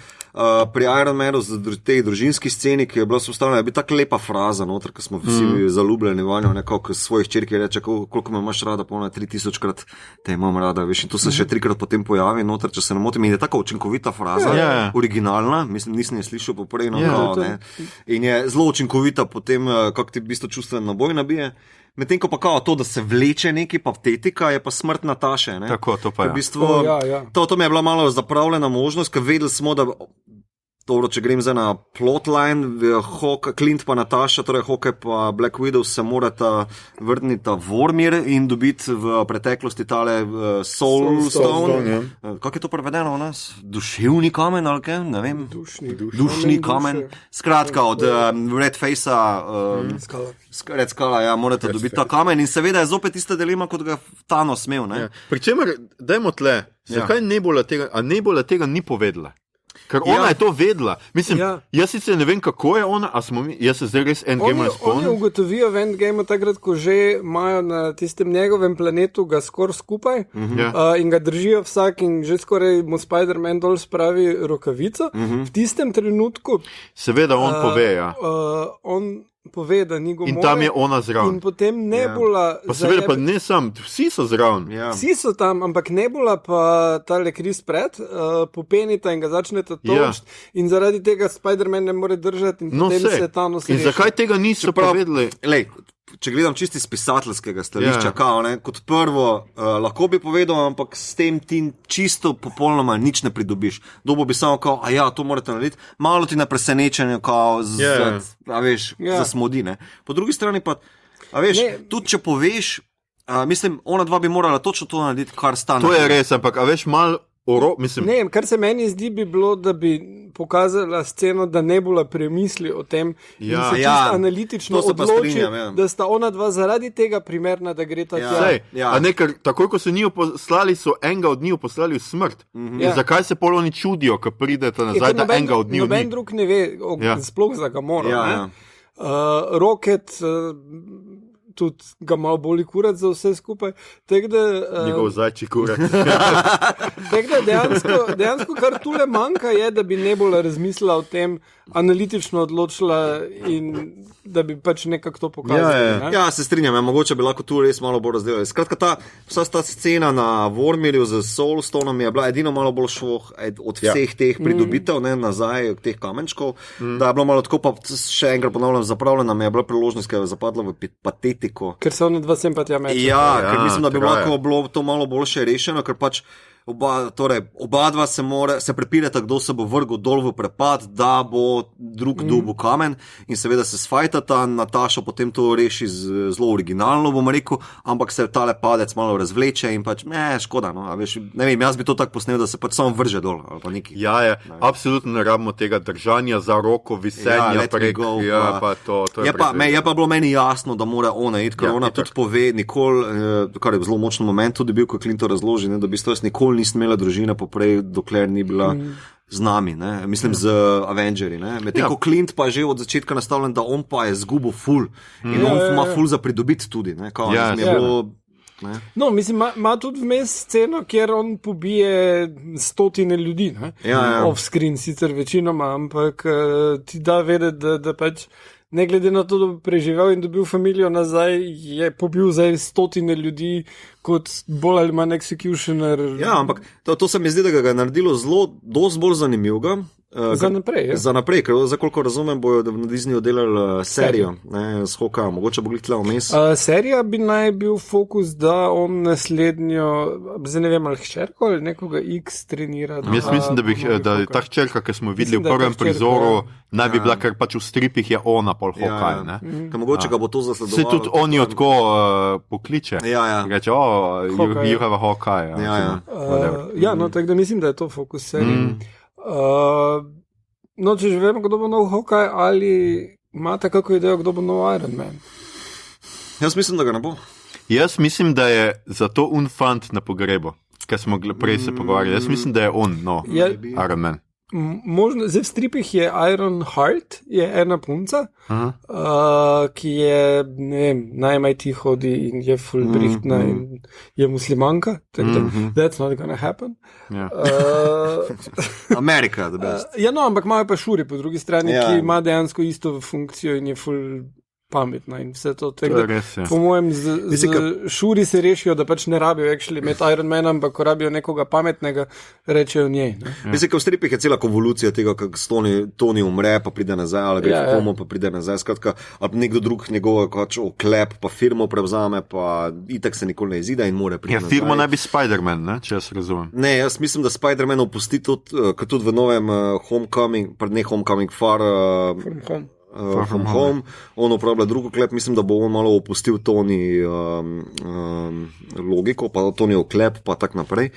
pri Iron Manu z tej družinski sceni, ki je bila sostavljena, je bila tako lepa fraza noter, ko smo vsi zaljubljeni vanjo, nekako svojih čerki reče, koliko me imaš rada, polno 3000 krat te imam rada, veš, in to se še 3-krat potem pojavi noter, če se ne motim, in je tako učinkovita fraza, originalna. Mislim, nisem je slišal poprej, in je zelo učinkovita potem, kako ti v bistvu čustven naboj nabije. Medtem ko pa to, da se vleče neki patetika, je pa smrt Nataše. Ne? Tako, to pa je. V bistvu, to mi je bila malo zapravljena možnost, ker vedeli smo, da dobro, če grem zdaj na plotline, Clint pa Nataša, torej Hawkeye pa Black Widow se morata vrniti Vormir in dobiti v preteklosti tale Soul Stone. Kako je to prevedeno v nas? Duševni kamen ali kaj? Ne vem. Dušni kamen. Skratka, od Red Facea, Red Skulla, morate dobiti ta kamen in seveda je zopet tista dilema, kot ga Thanos imel. Pričemer, dajmo tle, zakaj Nebula tega ni povedala? Ker ona je to vedela. Mislim, Ja. jaz sicer ne vem, kako je ona, a smo mi, jaz se zdaj res Endgame Oni spomnim. ugotovijo v Endgameu takrat, ko že imajo na tistem njegovem planetu ga skoraj skupaj Ja. in ga držijo vsak in že skoraj mu Spider-Man dol spravi rokavico. V tistem trenutku Seveda on pove, ja. on pove, da ni In Gomore. tam je ona zraven. In potem Nebula. Pa seveda pa ne sam, vsi so zraven. Ja. Vsi so tam, ampak Nebula pa tale Chris Pratt popenita in ga začneta točiti. In zaradi tega Spider-Man ne more držati in No, potem sej. se Thanos In reši. zakaj tega niso povedali? Lej, če gledam čisti iz pisateljskega stališča, Ja. kao, ne, kot prvo, lahko bi povedal, ampak s tem ti čisto popolnoma nič ne pridobiš. Dobo bi samo kao, a ja, to morate narediti, malo ti na presenečenju, kao, Ja. a veš, Ja. zasmodi, ne. Po drugi strani pa, a veš, Ne. tudi če poveš, mislim, ona dva bi morala točno to narediti, kar sta To je naredila. res, ampak a veš, malo mislim, Ne, kar se meni zdi, bi bilo, da bi pokazala sceno, da Nebula premisli o tem Ja. in se Ja, čisto analitično to se pa odloči, strinjam, ja. da sta ona dva zaradi tega primerna, da gre ta Ja. tja. Sej, Ja. a ne, ker takoj, ko so njiju poslali, so enega od njiju poslali v smrt. Ja. Zakaj se pol oni čudijo, ko pridete nazaj, da enega od njiju noben ni? drug ne ve, Ja. sploh za Gamora. Ja, ne. ja. Rocket, tudi ga malo boli kurat za vse skupaj. Tako da, Njegov zajči kurat. tako da dejansko kar tule manjka je, da bi Nebula razmislila o tem, analitično odločila in da bi pač nekako to pokazala. Ja, ne. Ja, se strinjam, ja, mogoče bi lahko tu res malo bolj razdelili. Skratka, vsa ta scena na Vormirju z Soulstoneom je bila edino malo bolj švoh od vseh teh pridobitev, ne, nazaj, teh kamenčkov, da je bilo malo tako, pa še enkrat ponavljam, zapravljena mi je bila priložnost, ker je zapadla v patetiko. Ker so oni dva sem pa tja meče. Ja, Ja, ker mislim, da bi traja. lahko bilo to malo boljše rešeno, ker pač oba dva se prepirata, kdo se bo vrgel dol v prepad, da bo drug dobil kamen in seveda se sfajtata, Nataša potem to reši zelo originalno, bom rekel, ampak se tale padec malo razvleče in pač, škoda, no, a veš, ne vem, jaz bi to tako posnel, da se pač samo vrže dol ali pa nekaj. Ja, je, absolutno ne rabimo tega držanja za roko, visenja let me prek. go, Ja, pa to Je pa bilo meni jasno, da mora ona iti, ker Ja, ona itak. tudi pove, nikoli, kar je zelo močen moment tudi bil, ko Clinton razloži, ne, da v bistvu jaz nikoli nisem imela družine poprej, dokler ni bila z nami, ne, mislim z Avengerji. Medtem ko Clint pa je že od začetka nastavljen, da on pa je zgubil ful in on ima ful za pridobiti tudi. Ne, kao, Ja, mi je seveda. bilo, ne. No, mislim, ima tudi vmes sceno, kjer on pobije stotine ljudi. Ja. Off-screen sicer večinoma, ampak ti da vedeti, da pač ne glede na to, da bo preživel in dobil familijo nazaj, je pobil zdaj stotine ljudi kot bolj ali manj executioner. Ja, ampak to se mi zdi, da ga je naredilo dosti bolj zanimivega. Za naprej, ja. Za naprej, ker za koliko razumem, bojo na Disneyju delali serijo s Hawkeyeom, mogoče bo glikla vmes. Serija bi naj bil fokus, da on naslednjo, zdaj ne vem, ali hčerko ali nekoga X trenira. Jaz mislim, da je ta hčerka, ki smo videli v da je ta prvem hčerka, prizoru, naj bi bila, ker pač v stripih je ona pol Hawkeye. Ja. Ne? Ker mogoče ga bo to zasledovalo. Se tudi on jo tako pokliče. Ja. Reče, Hawkeye. you have a Hawkeye. Ja. Ja, no, tako da mislim, da je to fokus serije. No, če že vemo, kdo bo nov Hawkeye, ali imate kakšno idejo, kdo bo nov Iron Man? Jaz mislim, da ga ne bo. Jaz mislim, da je zato un fant na pogrebu, ker smo prej se pogovarjali. Jaz mislim, da je on, Iron Man. Možno, zdaj v stripih je Iron Heart, je ena punca, ki je, ne vem, najmaj ti hodi in je full brihtna in je muslimanka, tako da that's not gonna happen. Ja. Amerika, da bi. Ja, no, ampak imajo pa Šuri po drugi strani, Ja. ki ima dejansko isto funkcijo in je full pametna in vse to. To je res, ja. Po mojem, Mislim, z Šuri se rešijo, da pač ne rabijo imeti Iron Man, ampak ko rabijo nekoga pametnega, rečejo njej. Ne? Mislim, da v stripih je cela konvolucija tega, kako Tony umre, pa pride nazaj, ali gre v komo, pa pride nazaj. Skratka, ali nekdo drug njegov oklep, pa firmo prevzame, pa itak se nikoli ne izide in more priti. Ja, firma naj bi Spider-Man, ne, če jaz razumem. Ne, jaz mislim, da Spider-Man opusti tudi v novem Homecoming, ne Homecoming, Far From Home, on uporablja drugo klep, mislim, da bo on malo opustil Tony logiko, pa Tony oklep, pa tak naprej.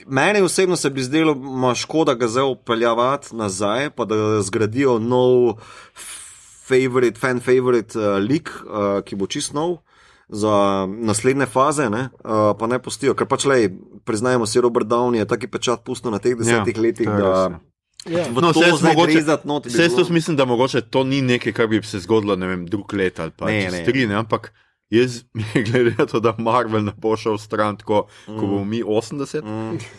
Meni osebno se bi zdelo, ima škoda ga zdaj upeljavati nazaj, pa da zgradijo nov fan favorite lik, ki bo čist nov za naslednje faze, ne? Pa ne pustijo, ker pač lej, priznajmo si, Robert Downey je taki pečat pustil na teh 10 letih, da Ja. v to zdaj rezati not. Vse to mislim, da mogoče to ni nekaj, kar bi se zgodilo, ne vem, drug let ali pa čez 3, ne, ampak jaz, glede na to, da Marvel ne bo šel stran tako, ko bomo mi 80,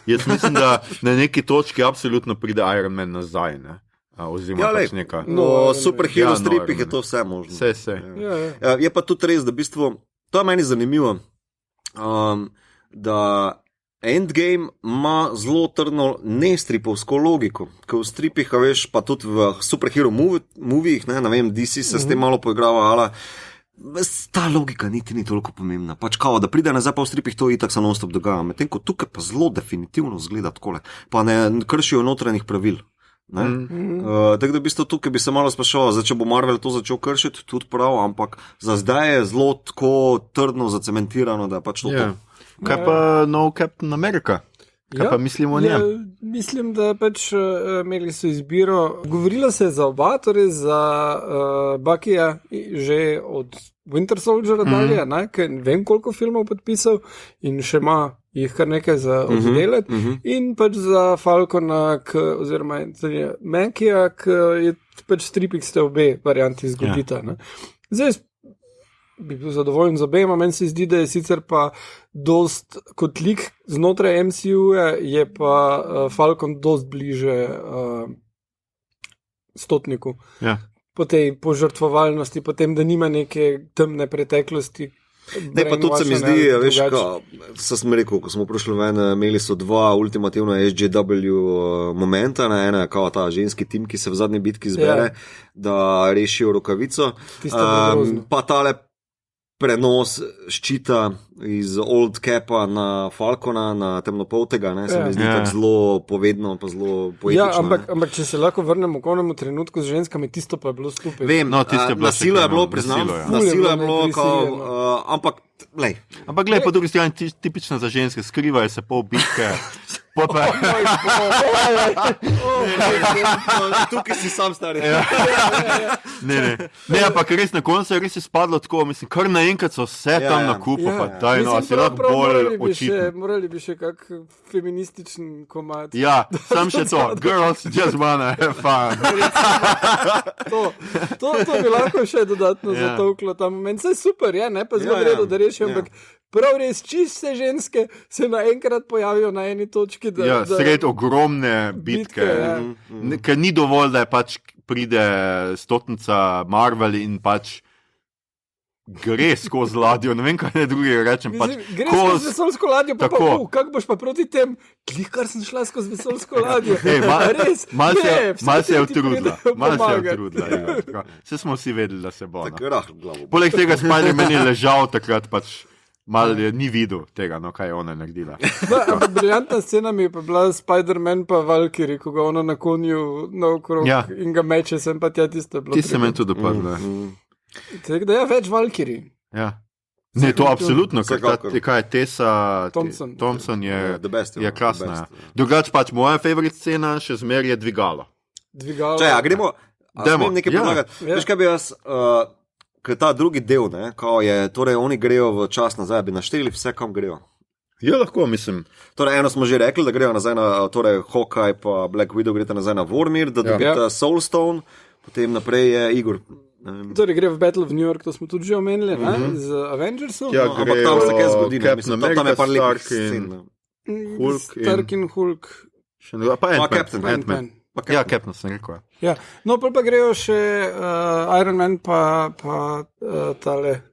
jaz mislim, da na neki točki absolutno pride Iron Man nazaj, ne. Oziroma pač neka. No, superhero stripih je to vse možno. Vse. Ja. Je pa tudi res, da v bistvu, to je meni zanimivo, da Endgame ima zelo trdno nestripovsko logiko, ker v stripih, veš, pa tudi v superhero movijih, ne vem, DC se s tem malo poigrava, ali ta logika niti ni toliko pomembna. Pač kao, da pride nazaj pa v stripih, to itak se non-stop dogaja. Medtem ko tukaj pa zelo definitivno zgleda takole, pa ne kršijo notranjih pravil. Tako da v bistvu tukaj bi se malo spraševal, zdaj, če bo Marvel to začel kršiti, tudi prav, ampak za zdaj je zelo tako trdno zacementirano, da je pač to. Kaj pa nov Captain America? Kaj pa mislimo o njem? Mislim, da pač imeli so izbiro. Govorilo se je za oba, torej za Buckyja že od Winter Soldiera dalje, ker vem, koliko filmov podpisal in še ima jih kar nekaj za oddelati. In pač za Falcona, oziroma Mackija, ki je pač stripik ste obe varianti zgodita. Zdaj bi bil zadovoljen z obema, meni se zdi, da je sicer pa dost kot lik znotraj MCU-ja, je pa Falcon dost bliže Stotniku. Ja. Po tej požrtvovalnosti, po tem, da nima neke temne preteklosti. Ne, pa tudi se mi zdi, veš, sem rekel, ko smo prišli ven, imeli so dva ultimativna SJW momenta, ena je kao ta ženski tim, ki se v zadnji bitki zbere, da rešijo rokavico, pa tale prenos ščita iz Old Capa na Falcona, na temnopoltega, se mi zdi tako zelo povedno, pa zelo poetično. Ja, ampak če se lahko vrnemo k onemu trenutku z ženskami, tisto pa je bilo stupid. Vem, nasilo je bilo, priznam, nasilo je bilo, ampak glej. Ampak glej, po drugi strani tipično za ženske, skrivajo se pol bitke. Tukaj si sam stari. Ne, ampak res na koncu je res izpadlo tako, mislim, kar naenkrat so vse tam na kupu, pa tajno, a si lahko bolj očitno. Morali bi še kak feminističen komad. Ja, sam še to, girls just wanna have fun. To bi lahko še dodatno zatovklo ta moment. Vse super, ne, pa zelo vredo, da rešijo, ampak prav res čiste ženske se naenkrat pojavijo na eni točki. Sred ogromne bitke. Ker ni dovolj, da je pač pride stotnica Marvel in pač gre skozi ladjo, ne vem, kaj ne drugi rečem. Gre skozi vesoljsko ladjo, pa kako boš pa proti tem, kar sem šla skozi vesoljsko ladjo. Mal se je utrudila. Vse smo vsi vedeli, da se bo. Poleg tega Spider-Man je ležal takrat pač. Mal ni videl tega, no, kaj je ona naredila. Ampak briljantna scena mi je pa bila Spider-Man pa Valkyrie, ko ga ona na konju naokrog in ga meče sem pa tja tisto. Ti se meni tudi dopadla. Tako da je več Valkyrie. Ja. Ne, to absolutno, kaj je Tessa Thompson je krasna. Drugač pač moja favorite scena še zmer je dvigalo. Če, gremo, smem nekaj predlagati. Veš, kaj bi jaz... Ker ta drugi del, torej oni grejo v čas nazaj, bi našteli vse, kam grejo. Ja, lahko, mislim. Torej, eno smo že rekli, da grejo nazaj na, torej Hawkeye pa Black Widow greta nazaj na Vormir, da dobita Soulstone, potem naprej je Igor. Torej, gre v Battle of New York, to smo tudi že omenili, z Avengersom. Ja, ampak tam se kaj zgodi, mislim, tam je par lepih scen. Stark in Hulk. Pa Ant-Man. Ja, Captain sem rekel. Ja. No, pa grejo še Iron Man pa tale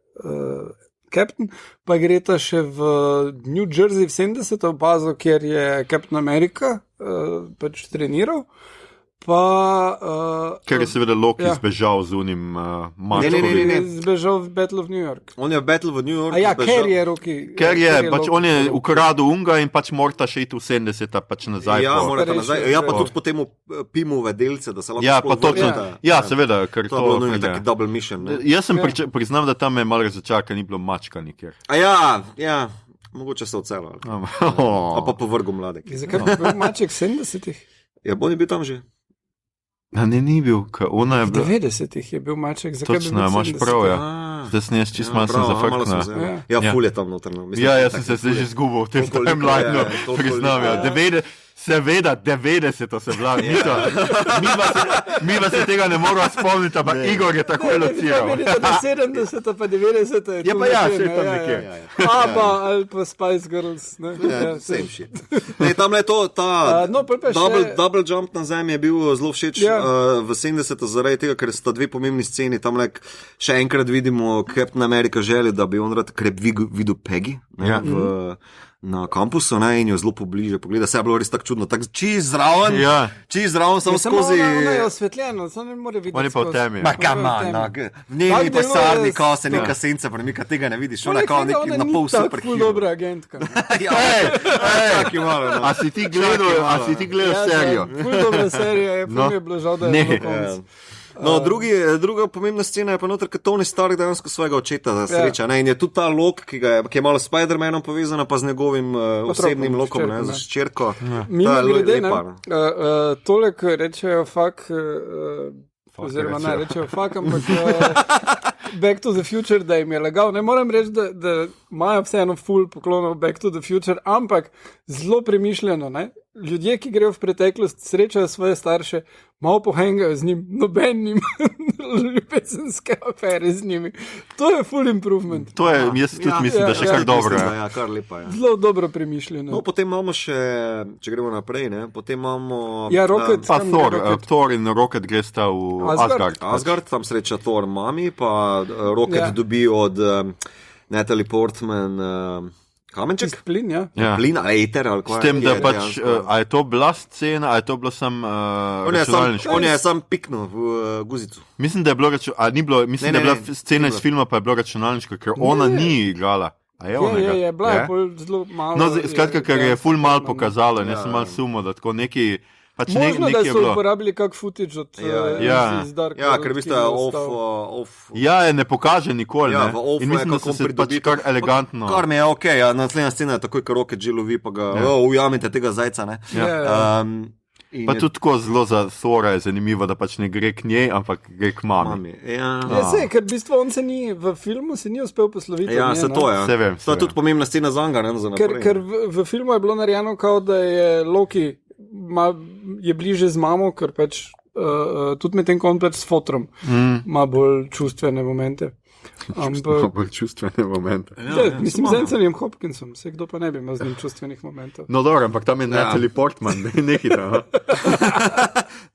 Captain, pa greta še v New Jersey v 70. bazo, kjer je Captain America pač treniral. Ker je seveda Loki zbežal z unim mačkom. Ne, zbežal v Battle of New York. On je v Battle of New York. Ker je Loki. Ker je, pač on je ukradel unga in pač morata še iti v 70. pač nazaj. Ja, morata nazaj. Ja, pa tudi potem Pimove delce, da se lahko... Ja, pa točno. Ja, seveda. To je bilo nujno taki double mission. Jaz sem priznal, da tam je malo razočar, ker ni bilo mačka nikjer. Ja. Mogoče se ocelo. A pa povrgu mladek. Zakaj bi bil maček v 70-ih? Ja, bo ni bil tam že. Ne, ni bil, ona je bila... V 90-ih je bil maček, zakaj bi bil 70-ih? Točno, imaš prav, ja. Zdaj sem jaz čist malo sem zafrkna. Ja, ful je tam notrno. Ja, jaz sem se že zgubil v tem timelineu, priznam, ja. Seveda, 90 se bila, mi pa se tega ne moramo spomniti, ampak Igor je tako lociral. 70 pa 90 je Ja, pa ja, še tam nekje. Ali pa Spice Girls. Same shit. Ne, tam je to, ta double jump na zemlji je bil zelo všeč v 70 zaradi tega, ker sta dve pomembni sceni. Tam še enkrat vidimo Captain America želje, da bi on rad videl Peggy na kampusu, in jo zelo pobliže pogleda. Se je bilo res tako čudno, tako čist zraven, samo skozi... Ona je osvetljena, samo ne more videti. On je pa v temi. Ma kama, v njeni pisarni, ko se neka senca premika, tega ne vidiš. Ona kao neki na pol super hero. Ona je dobra agentka. Čaki malo. A si ti gledal serijo? Ful dobra serija je, ful mi je bilo žal, da je bilo konc. No, druga pomembna scena je pa noter, ker Tony Stark dejansko svojega očeta sreča. In je tudi ta lok, ki je malo s Spider-Manom povezana, pa z njegovim osebnim lokom, z ščerko. Mimo grede, tole, ko rečejo oziroma ne rečejo ampak Back to the Future, da jim je legal. Ne moram reči, da imajo vseeno ful poklonov Back to the Future, ampak zelo premišljeno, ne? Ljudje, ki grejo v preteklost, srečajo svoje starše, malo pohengajo z njim, noben nima ljubezenske afere z njimi. To je full improvement. To je, jaz tudi mislim, da še kar dobro. Ja, kar lepa je. Zelo dobro premišljeno. No, potem imamo še, če gremo naprej, potem imamo... Ja, Rocket. Pa Thor in Rocket gresta v Asgard. Asgard, tam sreča Thor mami, pa Rocket dobi od Natalie Portman... Kamenček? Plin, ja. Plin, eter, ali kaj. S tem, da pač, a je to bila scena, a je to bilo sam računalniško? On je sam piknil v guzicu. Mislim, da je bilo mislim, da je bila scena iz filma, pa je bilo računalniško, ker ona ni igrala. A je onega? Je, bila je pol zelo malo. No, skratka, ker je ful mal pokazalo, in jaz sem mal sumo, da tako neki... Možno, da so uporabili kak footage od iz Dark. Ja, ker v bistvu je off. Ja, ne pokaže nikoli. Ja, v off in mislim, da so se pač kar elegantno. Kar mi je okej, naslednja scena je takoj, ker Rocket že lovi, pa ga ujamete tega zajca, ne. Pa tudi tako zelo za Thora je zanimivo, da pač ne gre k njej, ampak gre k mami. Ja, ker v bistvu on v filmu se ni uspel posloviti. Ja, se to je. Se vem. To je tudi pomembna scena za njega, ne, za naprej. Ker v filmu je bilo narejeno, kao da je Loki je bliže z mamo, ker pač tudi med tem, ko on pač s fotrom ima bolj čustvene momente. Bolj čustvene momente. Mislim, z Anthonyjem Hopkinsom, vse kdo pa ne bi imel z njim čustvenih momentov. No dobro, ampak tam je Natalie Portman, ne hitra.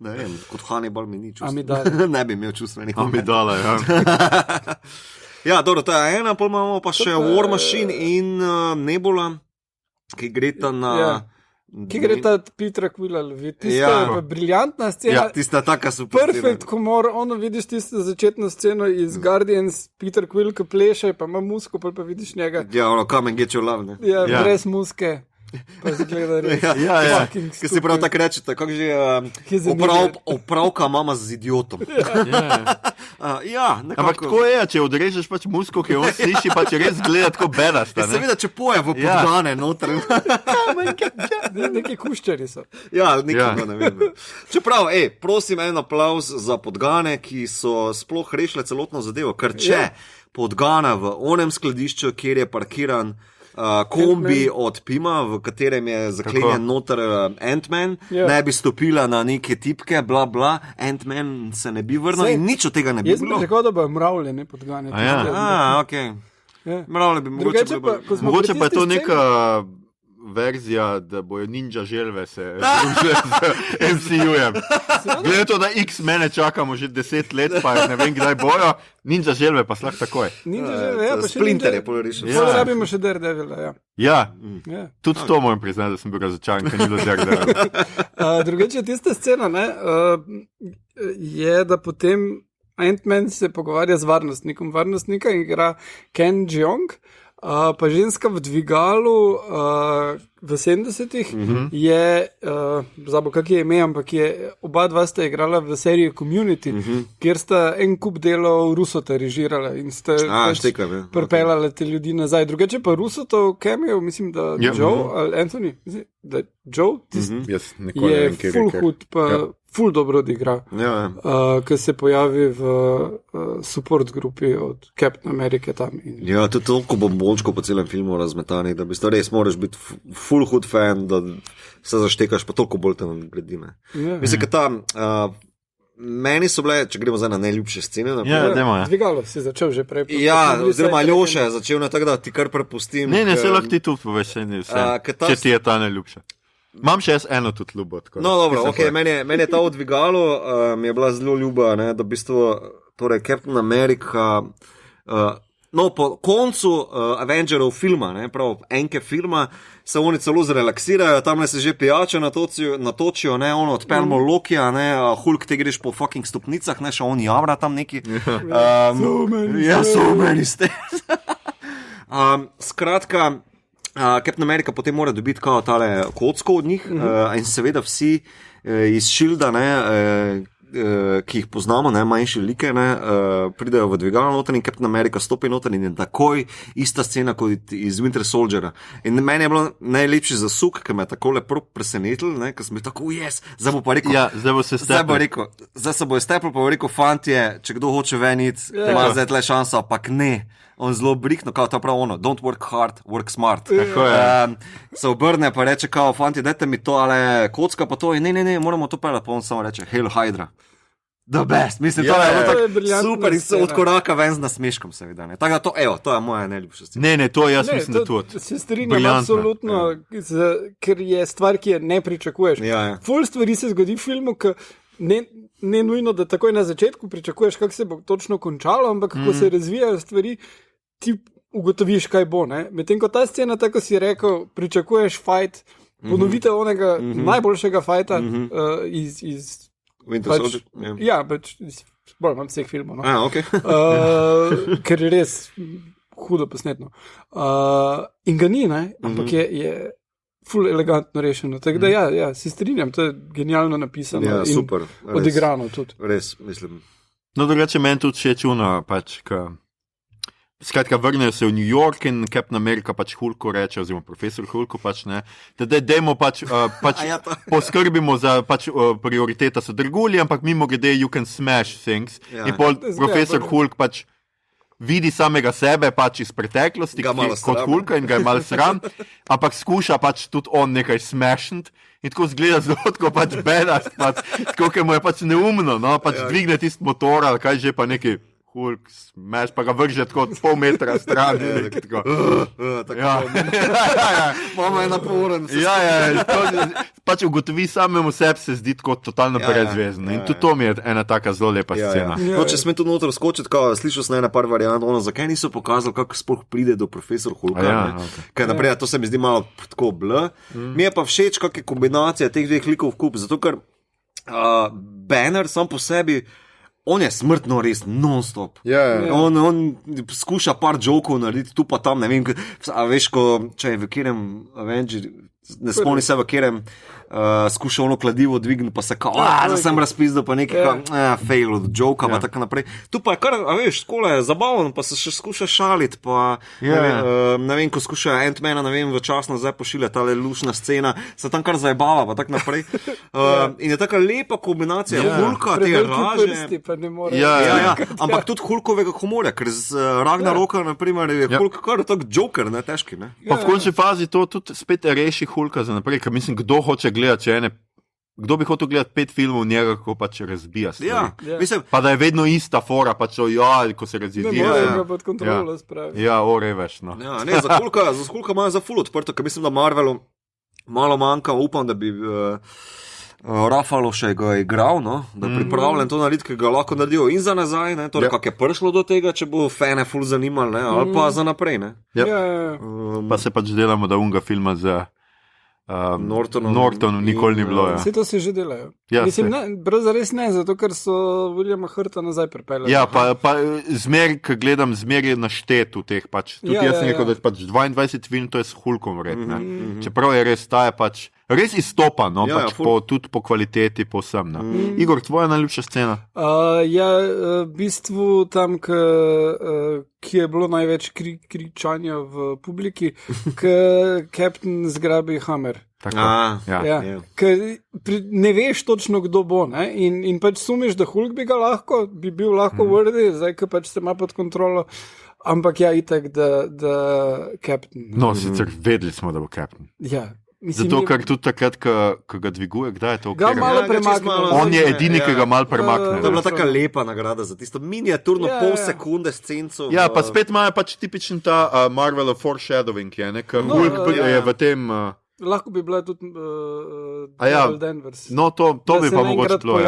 Ne vem, kot Hannibal mi ni čustvenih. Amidala. Ne bi imel čustvenih momentov. Amidala, ja. Ja, dobro, to je ena, pa imamo pa še War Machine in Nebula, ki gre ta na... Ki gre ta Petra Quilla loviti. Tista je pa briljantna scena. Ja, tista taka super scena. Perfect humor. Ono vidiš tisto začetno sceno iz Guardians, Peter Quill, ki pleše, pa ima musko, pa vidiš njega. Ja, ono, come and get your love, ne? Ja, brez muske. Pa zgleda res. Ja. Ki si prav tako rečete, kako že opravka mama z idiotom. Ja, nekako. Ampak tako je, če odrežeš pač musko, ki on sliši, pa če res gleda tako bedasta. Seveda, če poje v podgane noter. Neki kuščari so. Ja, nekako ne vem. Čeprav, prosim, en aplauz za podgane, ki so sploh rešile celotno zadevo, ker če podgana v onem skladišču, kjer je parkiran kombi od Pima, v katerem je zaklenjen noter Ant-Man, ne bi stopila na neke tipke, bla bla, Ant-Man se ne bi vrnil in nič od tega ne bi bilo. Jaz bi rekel, da bo mravlje, ne podgane. Okej. Mravlje bi mogoče bilo. Mogoče pa je to neka verzija, da bojo ninja želve se združile z MCU-jem. Glede to, da X-mene čakamo že 10 let, pa ne vem, kdaj bojo, ninja želve pa slag takoj. Ninja želve, ja, pa še Splinter je polarišen. Rabimo še Daredevila, ja. Ja, tudi to moram priznati, da sem bil razočaran, ker ni bilo Daredevila. Drugače, tista scena, ne, je, da potem Ant-Man se pogovarja z varnostnikom. Varnostnika igra Ken Jeong, pa ženska v dvigalu v 70-ih je, zabo kak je ime, ampak je oba dva sta igrala v seriji Community, kjer sta en kup delov Rusota režirala in sta pripeljala te ljudi nazaj. Drugače pa Rusotov cameo, mislim, da Joe ali Anthony, da Joe je full hud, pa ful dobro odigra, ki se pojavi v support grupi od Captain America tam. Ja, to je toliko bombončko po celem filmu razmetanih, da bi res moraš biti full hood fan, da se zaštekaš, pa toliko bolj tam gredi. Ja. Mislim, da meni so bile, če gremo zdaj na najljubše scene. Dvigalo si začel že prej. Ja, oziroma Aljoša je začel na tako, da ti kar prepustim. Ne, se lahko ti tudi poveš, če ti je ta najljubša. Imam še eno tudi ljubo. No, dobro, okay, meni je ta odvigalo, mi je bila zelo ljuba, ne, da v bistvu, torej Captain America, po koncu Avengerov filma, ne, prav enke filma, se oni celo zrelaksirajo, tam se že pijače natočijo, ne, ono odpeljamo Lokija, ne, Hulk te greš po fucking stopnicah, ne, še on javra tam neki. So many stairs. Skratka, Captain America potem mora dobiti kao tale kocko od njih in seveda vsi iz Shielda, ki jih poznamo, manjši like, pridejo v dvigalo noter in Captain America stopi noter in je takoj ista scena kot iz Winter Soldiera. In meni je bilo najlepši zasuk, ker me je tako lepo presenetil, ker sem bil tako, zdaj bo pa rekel, zdaj se bo stepl, pa bo rekel, fantje, če kdo hoče veniti, ima zdaj tle šansa, ampak ne. On zelo brihno, kao ta prav ono, don't work hard, work smart. Se obrne pa reče, kao, fanti, dajte mi to, ale kocka pa to, in ne, moramo to pelati, pa on samo reče, Hail Hydra. The best, mislim, to je tako super in se od koraka ven z nasmeškom, seveda. Tako da to je moja najljubša scena. Ne, to jaz mislim, da tudi. Se strinjam absolutno, ker je stvar, ki je ne pričakuješ. Ful stvari se zgodi v filmu, ki ne nujno, da takoj na začetku pričakuješ, kako se bo točno končalo, ampak kako se razvijajo stvari, ti ugotoviš, kaj bo. Medtem ko ta scena, tako si rekel, pričakuješ fight, ponovitev onega najboljšega fighta iz Winter Soldier? Ja, bolj imam vseh filmov. Okay. Ker je res hudo posnetno. In ga ni, ampak je ful elegantno rešeno. Tako da se strinjam, to je genialno napisano. Ja, super. Odigrano tudi. Res, mislim. No, drugače meni tudi še čuno, skratka, vrnejo se v New York in Captain America Hulku reče, oziroma profesor Hulku da dajmo poskrbimo za prioriteta so dragulji, ampak mimo grede you can smash things. In profesor Hulk vidi samega sebe iz preteklosti kot Hulka in ga je malo sram, ampak skuša tudi on nekaj smashniti in tako zgleda zelo kot bedast, tako ker mu je neumno, dvigne tist motor ali kaj že pa neki Hulk, smash, pa ga vrže tako pol metra stran. Mama je naporen. Ugotovi samemu sebi se zdi tako totalno brezvezno. In tudi to mi je ena taka zelo lepa scena. Če smem tudi noter skočiti, slišal sem ena par variant, zakaj niso pokazali, kako sploh pride do profesor Hulka. Ker naprej, to se mi zdi malo tako bl. Mi je pa všeč, kak je kombinacija teh dveh likov v kup, zato ker Banner sam po sebi on je smrtno res non-stop. On skuša par jokov narediti tu pa tam, ne vem, a veš, če je v kjerem Avenger, ne spomni se v kjerem skuša ono kladivo dvigniti, pa se kao, da sem razpizdal, pa nekaj fail od joka, pa tako naprej. Tu pa je kar, a veš, skole je zabavno, pa se še skuša šaliti, pa ne vem, ko skuša Ant-Mana, ne vem, v čas nazaj pošilja tale lušna scena, se tam kar zajebava, pa tako naprej. In je taka lepa kombinacija Hulka, te raže. Ampak tudi Hulkovega humorja, ker z Ragnaroka, naprimer, je Hulk kar tak joker, ne, težki, ne. Pa v končni fazi to tudi spet reši Hulka za naprej, ker mislim, kdo hoče gledati, kdo bi hotel gledati 5 filmov njega, ko razbija stvari. Mislim, pa da je vedno ista fora, ko se razjezira. Ne more ga pod kontrolo spraviti. Reveš, no. Ne, za Hulka imajo za ful odprto, ker mislim, da Marvelu malo manjka, upam, da bi Ruffalo še ga igral, no, da je pripravljen to narediti, ki ga lahko naredijo in za nazaj, torej kako je prišlo do tega, če bo fane ful zanimali, ne, ali pa za naprej. Ne. Pa se delamo, da unga filma za Nortonu nikoli ni bilo. Vse to se že delajo. Mislim, res ne, zato ker so Williama Hurta nazaj pripeljali. Pa zmer, ko gledam, zmer je naštet v teh Tudi jaz sem rekel, da je 22 film, to je s Hulkom vred. Čeprav je res, ta je res izstopa, no, tudi po kvaliteti, po vsem. Igor, tvoja najljubša scena? V bistvu tam, ki je bilo največ kričanja v publiki, Captain zgrabi Hammer. Ker ne veš točno, kdo bo, ne? In sumiš, da Hulk bi bil lahko worthy, zdaj, ker se ima pod kontrolo, ampak itak, da Captain. No, sicer vedeli smo, da bo Captain. Zato, ker tudi takrat, ko ga dviguje, kdaj je to? Ga malo premakne. On je edini, ki ga malo premakne. To je bila taka lepa nagrada za tisto miniaturno pol sekunde scenco. Ja, pa spet imajo pač tipičen ta Marvel foreshadowing, ker Hulk je v tem... Lahko bi bila tudi Danvers. No, to bi pa mogoče bilo.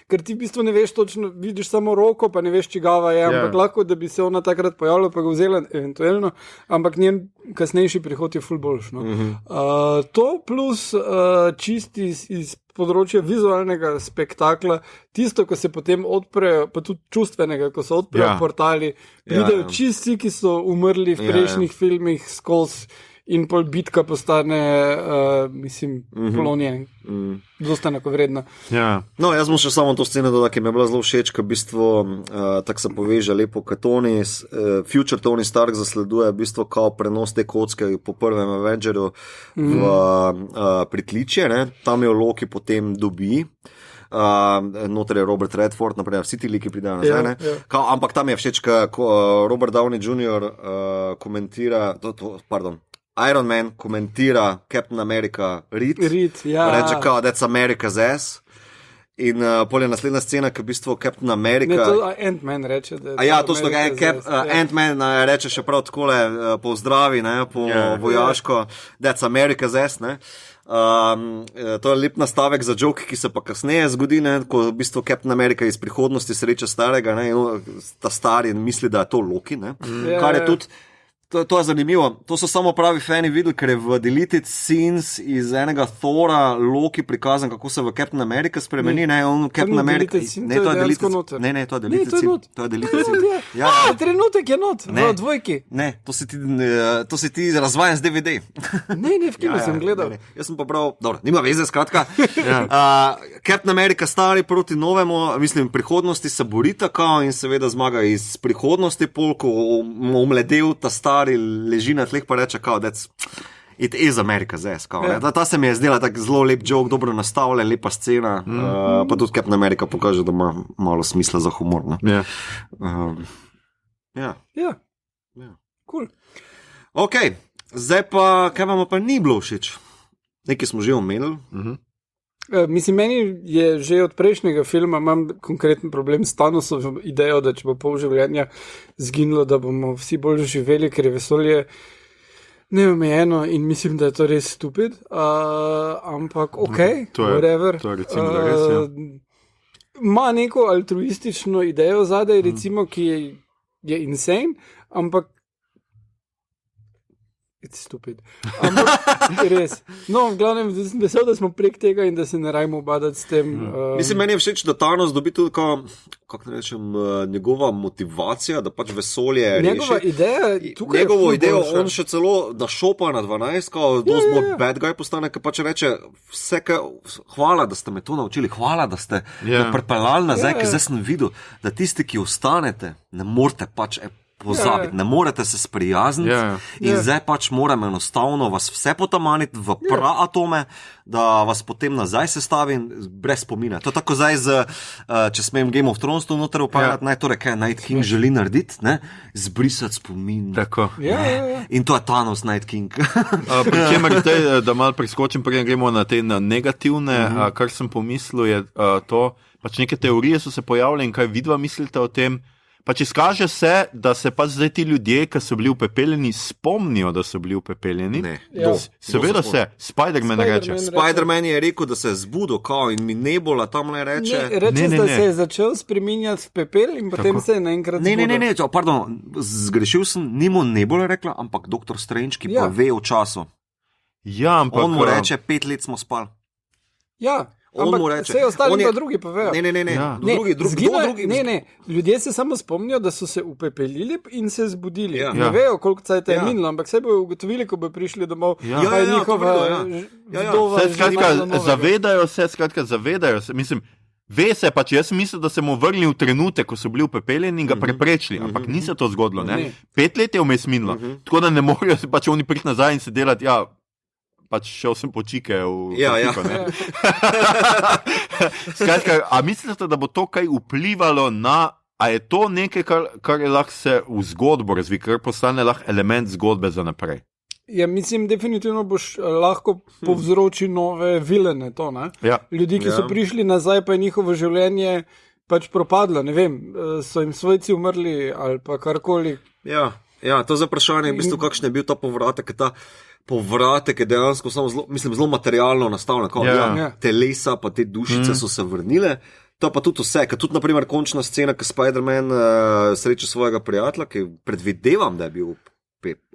Ker ti v bistvu ne veš točno, vidiš samo roko, pa ne veš, čigava je, ampak lahko, da bi se ona takrat pojavila, pa ga vzela eventualno, ampak njen kasnejši prihod je ful boljš. No. To plus čisti iz področja vizualnega spektakla, tisto, ko se potem odprejo, pa tudi čustvenega, ko se odprejo portali, pridejo čisti, ki so umrli v prejšnjih filmih skozi in pol bitka postane, polonjen. Dosta enakovredna. No, jaz bom še samo to sceno dodal, ki mi je bila zelo všeč, ker v bistvu tako se poveže lepo, ker Future Tony Stark zasleduje v bistvu kao prenos te kocke po prvem Avengerju v pritličje, ne? Tam jo Loki potem dobi. Noter je Robert Redford, naprimer, vsi ti liki pridajo nazaj, ampak tam je všeč, ko Robert Downey Jr. Komentira, Iron Man komentira Captain America Reed, reče kao, that's America's ass. In pol je naslednja scena, ki v bistvu Captain America... Ne, to Ant-Man reče. To so Ant-Man reče še prav takole, pozdravi, ne, po vojaško, that's America's ass, ne. To je lep nastavek za joke, ki se pa kasneje zgodi, ne, ko v bistvu Captain America iz prihodnosti sreča starega, ne, in ta stari misli, da je to Loki, ne, kar je tudi... To je zanimivo, to so samo pravi fani videli, ker je v Deleted Scenes iz enega Thora Loki prikazan, kako se v Captain America spremeni, Captain America, to je Deleted Scene. Trenutek je not, v dvojki. Ne, to si ti razvajen z DVD. Ne, v kinu sem gledal. Jaz sem pa prav, dobro, nima veze, skratka. Captain America stari proti novemu, mislim, prihodnosti se borita kao in seveda zmaga iz prihodnosti, polko omledel ta stari leži na tleh, pa reče, kao, it is America's ass, kao. Ta se mi je zdela tak zelo lep joke, dobro nastavljen, lepa scena, pa tudi Captain America pokaže, da ima malo smisla za humor. Cool. Ok, zdaj pa, kaj vam pa ni bilo všeč? Nekaj smo že omenili. Mislim, meni je že od prejšnjega filma imam konkreten problem s Thanosovo idejo, da če bo pol življenja zginilo, da bomo vsi bolj živeli, ker je vesolje neomejeno in mislim, da je to res stupid, ampak whatever. To je recimo res, ima neko altruistično idejo zadaj, recimo, ki je insane, ampak it's stupid. Ampak res. No, v glavnem, sem vesel, da smo prek tega in da se ne rajmo obadati s tem. Mislim, meni je všeč, da Thanos dobi tudi, kako ne rečem, njegova motivacija, da pač vesolje reši. Njegova ideja tukaj njegovo idejo, on še celo da šopa na 12, kao dost bolj bad guy postane, ki pač reče, hvala, da ste me to naučili, hvala, da ste me pripeljali nazaj, ker zdaj sem videl, da tisti, ki ostanete, ne morete pač pozabiti, ne morete se sprijazniti in zdaj pač moram enostavno vas vse potamaniti v praatome, da vas potem nazaj sestavim brez spomina. To je tako zdaj če smem Game of Thrones to noter upajati, kaj Night King želi narediti, zbrisati spomin. Tako. In to je Thanos Night King. Pričemer, da malo preskočim, preden gremo na te negativne, kar sem pomislil je to, pač neke teorije so se pojavile in kaj vidva mislite o tem, pač izkaže se, da se pa zdaj ti ljudje, ki so bili upepeljeni, spomnijo, da so bili upepeljeni. Ne. Seveda se, Spider-Man reče. Spider-Man je rekel, da se je zbudil, kao in mi nebola tam ne reče. Reče, da se je začel spreminjati v pepel in potem se je naenkrat zbudil. Ne, pardon, zgrešil sem, ni mu nebola rekla, ampak Dr. Strange, ki pa ve o času. Ja, ampak... On mu reče, 5 let smo spali. Ja. Ampak vse ostali pa drugi pa vejo. Ne. Ljudje se samo spomnijo, da so se upepeljili in se zbudili. Ne vejo, koliko cajt je minilo, ampak se bojo ugotovili, ko bojo prišli domov. Zavedajo se, mislim, ve se, pač jaz mislim, da se mu vrnili v trenutek, ko so bili upepeljeni in ga preprečili, ampak ni se to zgodilo, ne? 5 let je vmes minilo, tako da ne morajo se pač oni priti nazaj in se delati, pač šel sem po čike v trafiko, ne? Skratka, a mislite, da bo to kaj vplivalo na, a je to nekaj, kar je lahko se v zgodbo razvi, kar postane lahko element zgodbe za naprej? Ja, mislim, definitivno boš lahko povzročil nove vilene. To, Ja. Ljudi, ki so prišli nazaj, pa je njihovo življenje pač propadlo. Ne vem, so jim svojci umrli ali pa karkoli. Ja, to je vprašanje, v bistvu, kakšen je bil ta povratek. Povratek je dejansko zelo materialno nastavljen. Telesa, pa te dušice so se vrnile. To pa tudi vse, ker tudi, naprimer, končna scena, ko Spider-Man sreča svojega prijatelja, ki predvidevam, da je bil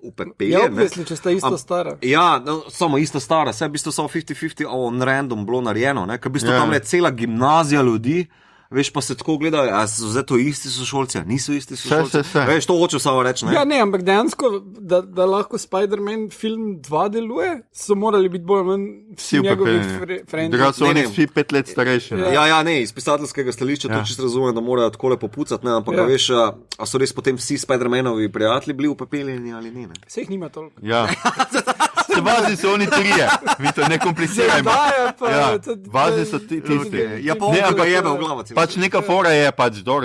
upepeljen. Ja, obvisli, če sta isto stara. Ja, samo isto stara, vse je v bistvu samo 50-50 on random bilo narejeno, ker v bistvu tam je cela gimnazija ljudi. Veš, pa se tako gleda, a so zdaj to isti sošolci, a niso isti sošolci. Veš, to hočem samo reči. Ja, ne, ampak dejansko, da lahko Spider-Man film 2 deluje, so morali biti bolj manj vsi njegovi frendi. Druga so oni vsi 5 let starejši. Ja, ne, iz pisateljskega stališča to čisto razumem, da morajo takole popucati, ampak veš, a so res potem vsi Spider-Manovi prijatelji bili upepeljeni ali ne? Se jih nima toliko. Ja. Vazi so oni trije, mi to ne komplicirajmo. Vazi so tisti. Ja, pa on ga jebe v glavo. Pač neka fora je,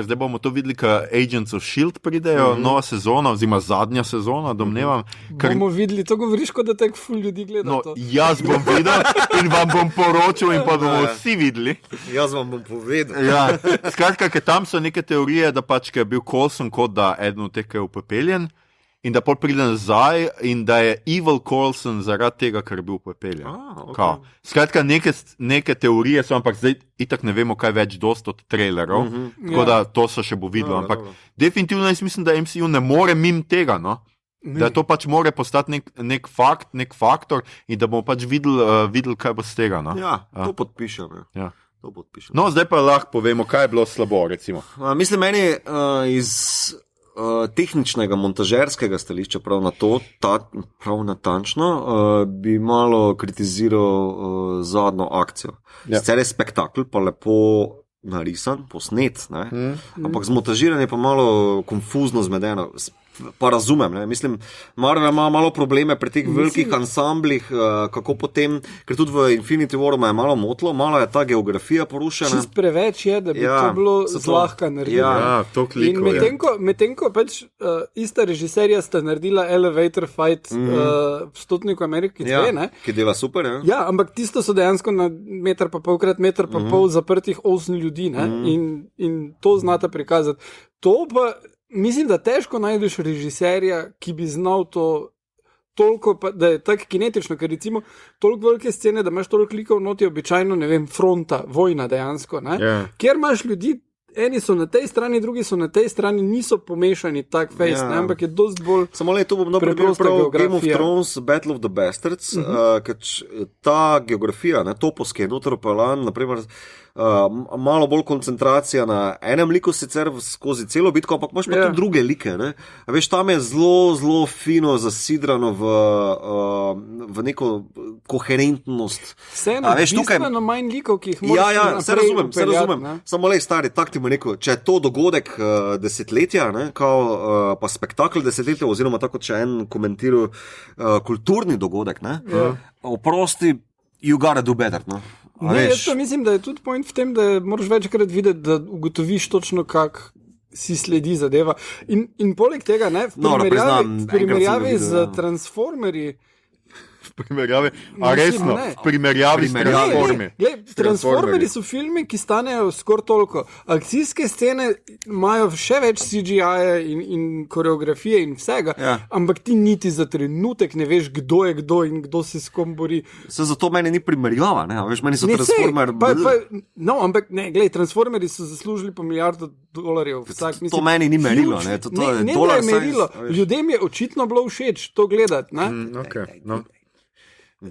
zdaj bomo to videli, ko Agents of S.H.I.E.L.D. pridejo, nova sezona, oziroma zadnja sezona, domnevam. Bomo videli, to govoriš, kot da tako ful ljudi gleda. No, jaz bom videl in vam bom poročal in pa bomo vsi videli. Jaz vam bom povedal. Ja, skratka, ker tam so neke teorije, da pač, ker je bil Coulson kot da eden od teh, ki je upepeljen, in da pol pride nazaj in da je Evil Coulson zaradi tega, ker je bil upepeljen. Okay. Skratka, neke teorije so, ampak zdaj itak ne vemo kaj več dost od trailerov, tako da to se še bo videlo. Ampak definitivno jaz mislim, da MCU ne more mimo tega, no? Da to pač more postati nek fakt, nek faktor in da bomo pač videli kaj bo z tega. No? Ja, to podpišem. Ja. No, zdaj pa lahko povemo, kaj je bilo slabo, recimo. Mislim, meni iz tehničnega, montažerskega stališča prav natančno, bi malo kritiziral zadnjo akcijo. Sicer je spektakl, pa lepo narisan, posnet, ampak zmontažiranje je pa malo konfuzno zmedeno. Pa razumem, ne? Mislim, Marvel ima malo probleme pri teh velikih ansamblih, kako potem, ker tudi v Infinity War je malo motlo, malo je ta geografija porušena. Čist preveč je, da bi to bilo zlahka narediti. Ja, to kliko je. Medtem ko pač ista režiserija sta naredila Elevator Fight v Stotniku Ameriki 2, ne? Ki dela super, ja. Ja, ampak tisto so dejansko na meter pa pol krat meter pa pol zaprtih 8 ljudi, ne? In to znata prikazati. To pa mislim, da težko najdeš režiserja, ki bi znal to toliko, da je tako kinetično, ker recimo toliko velike scene, da imaš toliko likov noti, običajno, ne vem, fronta, vojna dejansko, ne? Kjer imaš ljudi, eni so na tej strani, drugi so na tej strani, niso pomešani tak face, ne? Ampak je dost bolj samo le, to bom preprosta geografija. Game of Thrones, Battle of the Bastards, ker ta geografija, ne, topovske, notoropeljan, naprimer, malo bolj koncentracija na enem liku sicer skozi celo bitko, ampak imaš pa tudi druge like. Ne? Veš, tam je zelo fino zasidrano v neko koherentnost. Vseeno, bistveno manj likov, ki jih moraš naprej se razumem. Samo le, stari, tak ti mu rekel, če je to dogodek desetletja, ne, pa spektakl desetletja, oziroma tako, če en komentiral kulturni dogodek, ne, oprosti, you gotta do better, no. Ne, jaz pa mislim, da je tudi point v tem, da moraš večkrat videti, da ugotoviš točno, kak si sledi zadeva. In poleg tega, ne, v primerjavi z Transformerji, resno, v primerjavi s Transformerji. Transformerji so filmi, ki stanejo skoraj toliko. Akcijske scene imajo še več CGI-ja in koreografije in vsega, ampak ti niti za trenutek ne veš, kdo je kdo in kdo se s kom bori. Zato meni ni primerjava, ne? Veš, meni so Transformerji. No, ampak ne, glej, Transformerji so zaslužili po $1 milijardo. To meni ni merilo, ne? Ne, da je merilo. Ljudem je očitno bilo všeč to gledati, ne?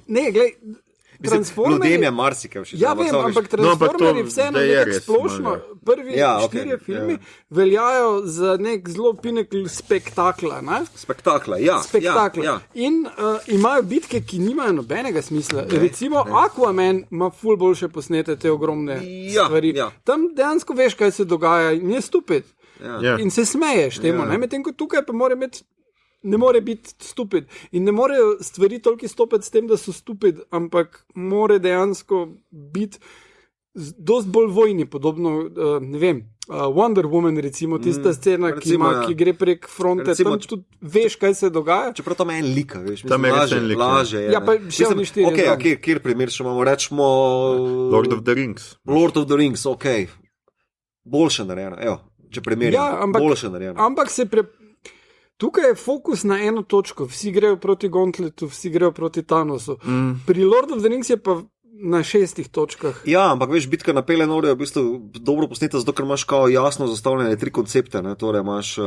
Ne, glej, ljudem je marsikaj všeč. Ja, vem, ampak Transformerji vseeno nekako splošno, prvi 4 filmi veljajo za nek zelo pinnacle spektakla, ne? Spektakla, ja. In imajo bitke, ki nimajo nobenega smisla. Recimo Aquaman ima ful boljše posnete te ogromne stvari. Tam dejansko veš, kaj se dogaja in je stupid. In se smeješ temu, ne? Medtem ko tukaj pa ne more biti stupid. In ne morejo stvari toliko stopiti s tem, da so stupid, ampak more dejansko biti dost bolj vojni, podobno, ne vem, Wonder Woman, recimo, tista scena, recimo, ki gre prek fronte, recimo, tam tudi veš, kaj se dogaja. Čeprav tam je en lik, veš, Tam je res laže, en lik, laže je. Ja, pa še oni štiri, Okay, da. kjer primer še imamo, rečemo Lord of the Rings. Lord of the Rings, ok, boljše narejeno, evo, če primerjam, Ja, boljše narejeno. Ampak tukaj je fokus na eno točko, vsi grejo proti Gauntletu, vsi grejo proti Thanosu. Pri Lord of the Rings je pa na 6 točkah. Ja, ampak veš, bitka na Pelennor je v bistvu dobro posneta, zato ker imaš kao jasno zastavljene 3 koncepte. Ne? Torej imaš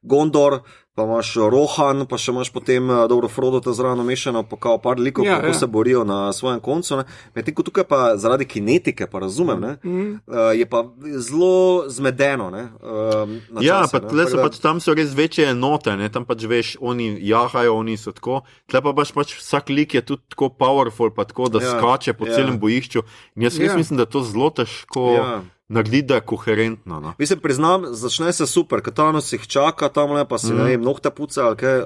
Gondor, pa imaš Rohan, pa še imaš potem dobro Frodo ta zraven mešano, pa kao par likov, kako se borijo na svojem koncu. Medtem ko tukaj pa zaradi kinetike, pa razumem, ne? Je pa zelo zmedeno. Ne? Ja, čase, pa tle so pač, tam so res večje enote, ne? Tam pač veš, oni jahajo, oni so tako. Tle pa pač vsak lik je tudi tako powerful, pa tako, da skače po celem bojišču. In jaz mislim, da to zelo težko narediti, da je koherentno. No? Mislim, priznam, začne se super, ker Thanos jih čaka tam le, pa si ne vem, nohte puca ali kaj,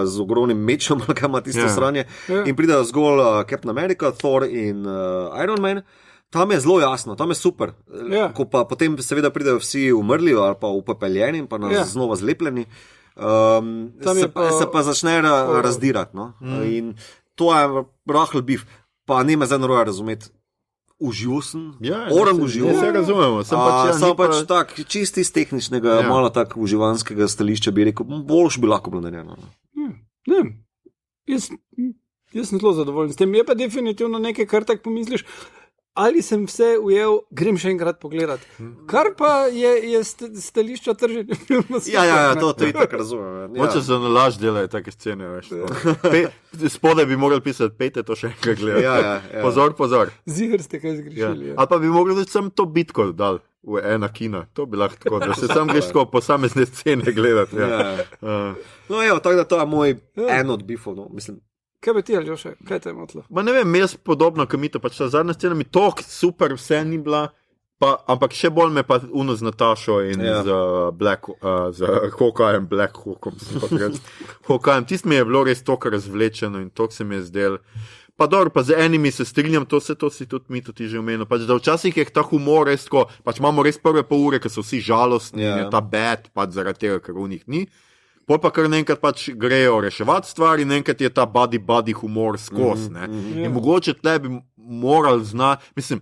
z ogromnim mečem, ali kaj ima tisto sranje. In pridejo zgolj Captain America, Thor in Iron Man. Tam je zelo jasno, tam je super. Ko pa potem seveda pridejo vsi umrli ali pa upepeljeni in pa znova zlepljeni, se pa začne razdirati. No? In to je rahel bif. Pa ne me zdaj naroja razumeti. Užival sem, orang užival. Vse razumemo, sem pač tak, čisti iz tehničnega, malo tak uživanskega stališča bi rekel, boljš bi lahko bilo narejeno. Ne, jaz sem zelo zadovoljen s tem. Je pa definitivno nekaj, kar tako pomisliš, ali sem vse ujel, grem še enkrat pogledat. Kar pa je stališča trženja filma. Ja, to je tako razumem. Moče se na laž delajo take scene, veš. Spodaj bi morali pisati, pejte to še enkrat gledati. Pozor. Ziher ste kaj zgrešili. Ali pa bi morali sam to bitko dal v ena kina. To bi lahko tako, da se sam greš tako posamezne scene gledati. No evo, tako da to je moj en od bifov, no, mislim. Kaj bi ti, Aljoša, kaj te je motilo? Ma ne vem, jaz podobno, kot mi to, pač ta zadnja scena mi tok super, vse ni bila, ampak še bolj me pa uno z Natašo in z Hawkeyeem, Black Hawkom, Hawkeyeem, tist mi je bilo res tok razvlečeno in tok se mi je zdel. Pa dobro, pa z enimi se strinjam, to si tudi mi tudi že omenil, pač da včasih je ta humor res tako, pač imamo res prve pol ure, ker so vsi žalostni, je ta bad, pač zaradi tega, ker v njih ni. Pol pa kar naenkrat pač grejo reševati stvari, naenkrat je ta buddy humor skozi. In mogoče tle bi morali znati, mislim,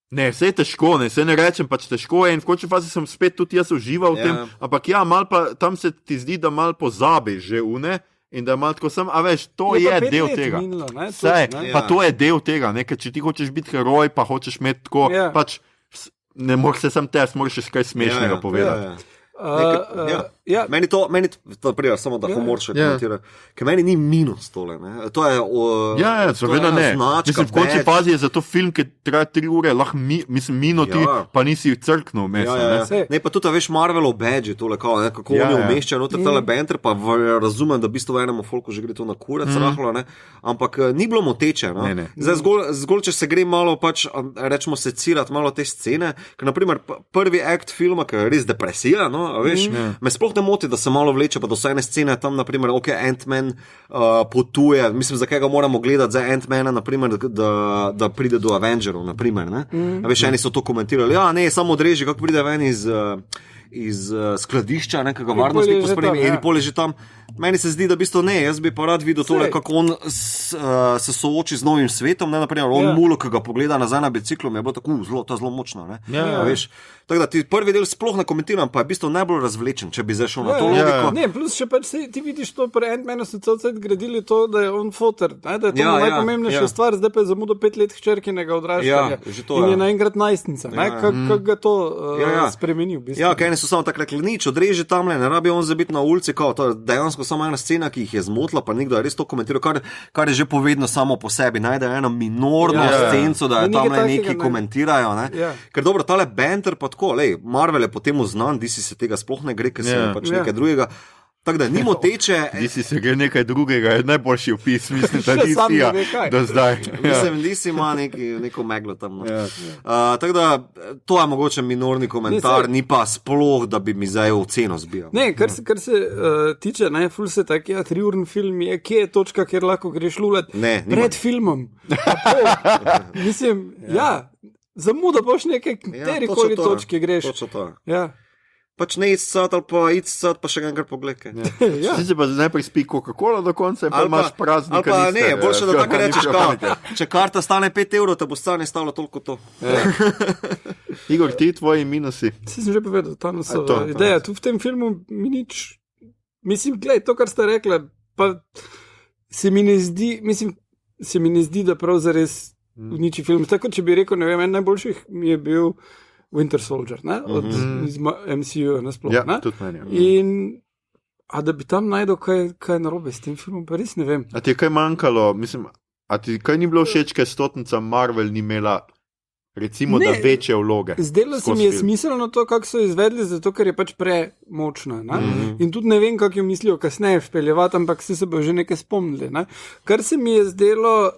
ne, vse je težko, vse ne rečem, pač težko je in v končni fazi sem spet tudi jaz užival v tem, ampak ja, mal pa tam se ti zdi, da mal pozabi že in da mal tako sem, a veš, to je del tega. Pa to je del tega, ker če ti hočeš biti heroj, pa hočeš imeti tako, pač ne moreš se sam test, moraš še kaj smešnega povedati. Meni to prija, samo da humor še komentira, ker meni ni minus tole. Ne? To je seveda ne. Mislim, v končni fazi je za to film, ki traja 3 ure, lahko minuti, pa nisi crknul vmes. Ne, pa tudi, veš, Marvelov badge, tole, kako oni umeščajo noter tale banter, pa razumem, da v bistvu enemu folku že gre to na kurac rahlo, ne? Ampak ni bilo moteče. No? Zdaj, zgolj, če se gre malo, pač, rečemo, secirati malo te scene, ker naprimer prvi akt filma, ki je res depresija, no? Veš, me sploh ne moti, da se malo vleče, pa do vsaj ene scene tam, naprimer, Ant-Man potuje, mislim, zakaj ga moramo gledati za Ant-Mana, naprimer, da pride do Avengerov, naprimer, ne? Veš, eni so to komentirali, ne, samo odreži, kako pride ven iz skladišča, nekega varnostnika spremi, in pol je že tam. Meni se zdi, da v bistvu ne, jaz bi pa rad videl tole, kako on se sooči z novim svetom, ne, naprimer, on mulo, ki ga pogleda nazaj na biciklu, mi je bilo tako zelo močno, ne, veš. Tako da ti prvi del sploh ne komentiram, pa je v bistvu najbolj razvlečen, če bi zašel na to logiko. Ne, plus še pač ti vidiš to, pri Ant-Manu so celcet gradili to, da je on foter, da je to najpomembnejša stvar, zdaj pa je zamudil 5 let hčerkinega odraščanja in je naenkrat najstnica, kako ga to spremeni v bistvu. Ja, kaj so samo tako rekli, nič, odreži tamle, ne rabi on zabiti na ulici, kao, to je dejansko samo ena scena, ki jih je zmotila, pa nekdo je res to komentiral, kar je že povedno samo po sebi, najde eno minorno scenco, da je tamle neki komentirajo, ne. Ker dobro, tale banter pa tako, Marvel je potem znan, DC se tega sploh ne gre, ker se je pač nekaj drugega. Tako da ni moteče. DC se gre nekaj drugega, je najboljši opis, mislim, da DC do zdaj. Mislim, DC ima neko meglo tam. Tako da to je mogoče minorni komentar, ni pa sploh, da bi mi zdaj oceno zbijal. Ne, kar se tiče, ful se tak, 3-urni film je, kje je točka, kjer lahko greš lulat pred filmom. Mislim, zamuda boš neke katerikoli točke greš. Točno to. Ja. Pač ne izcad ali pa izcad, pa še enkrat pogledaj. Ja. Ti se pa najprej spi Coca-Cola do konca, pa imaš praznik. Ali pa ne, boljše da tako rečeš, če karta stane 5 evrov, te bo stane stalo toliko to. Igor, ti tvoji minusi. Si sem že povedal, ta nosova ideja. Tu v tem filmu mi nič, mislim, gledaj, to, kar ste rekla, pa se mi ne zdi, da prav zares uniči film. Tako, če bi rekel, ne vem, en najboljših mi je bil Winter Soldier, ne? Od MCU nasploh. Ja, ne? tudi meni. In, a da bi tam najdel kaj narobe s tem filmom, pa res ne vem. A ti je kaj manjkalo, mislim, a ti kaj ni bilo všeč, kaj stotnica Marvel ni imela, recimo, da večje vloge? Zdelo se mi je smiselno to, kako so izvedli, zato ker je pač premočna. In tudi ne vem, kako jo mislijo kasneje vpeljevati, ampak se bo že nekaj spomnili. Ne? Kar se mi je zdelo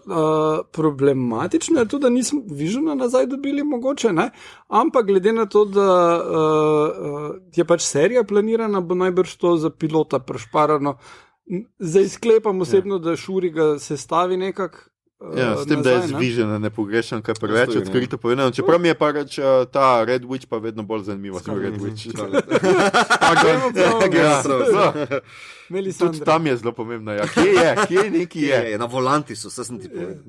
problematično, je tudi, da nismo Visiona nazaj dobili mogoče, ne? Ampak glede na to, da je pač serija planirana, bo najbrž to za pilota prešparano. Zdaj sklepam osebno, da Shuri ga sestavi nekako. Ja, s tem, nazaj, da je z Visiona ne pogrešam, kaj preveč odkrito povedano. Čeprav mi je pa reč ta Red Witch pa vedno bolj zanimiva. Red Witch. Tudi tam je zelo pomembno. Ja. Kje neki je? Na volanti so, vse sem ti povedal.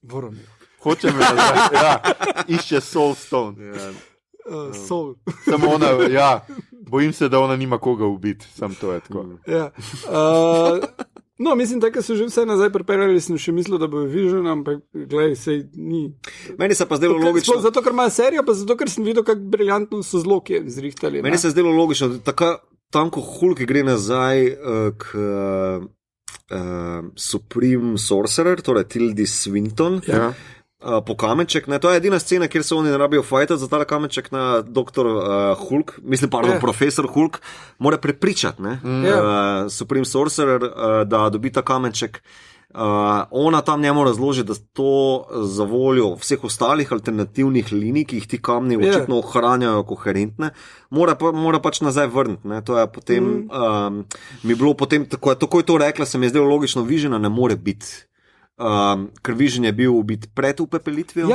Voromir. Hoče me nazaj. Ja, išče Soul Stone. Soul. Samo ona, ja. Bojim se, da ona nima koga ubiti. Sam to je tako. Ja. No, mislim, da so že vse nazaj pripeljali, sem še mislil, da bo Vision, ampak gledaj, sej ni. Meni se pa zdelo logično. Zato, ker ima serija, pa zato, ker sem videl, kako briljantno so zloke zrihtali. Meni se je zdelo logično, da tako tam, ko Hulk gre nazaj k Supreme Sorcerer, torej Tilda Swinton, po kamenček, ne, to je edina scena, kjer se oni ne rabijo fajtati za tale kamenček na doktor Hulk, mislim, profesor Hulk, mora prepričati, Supreme Sorcerer, da dobi ta kamenček. Ona tam njemu razloži, da to za voljo vseh ostalih alternativnih linij, ki jih ti kamni očitno ohranjajo koherentne, mora pač nazaj vrniti. Ne. To je potem, mi bilo potem, tako je to rekla, se mi je zdelo logično, Visiona ne more biti. Ker Vision je bil ubit pred upepelitvijo,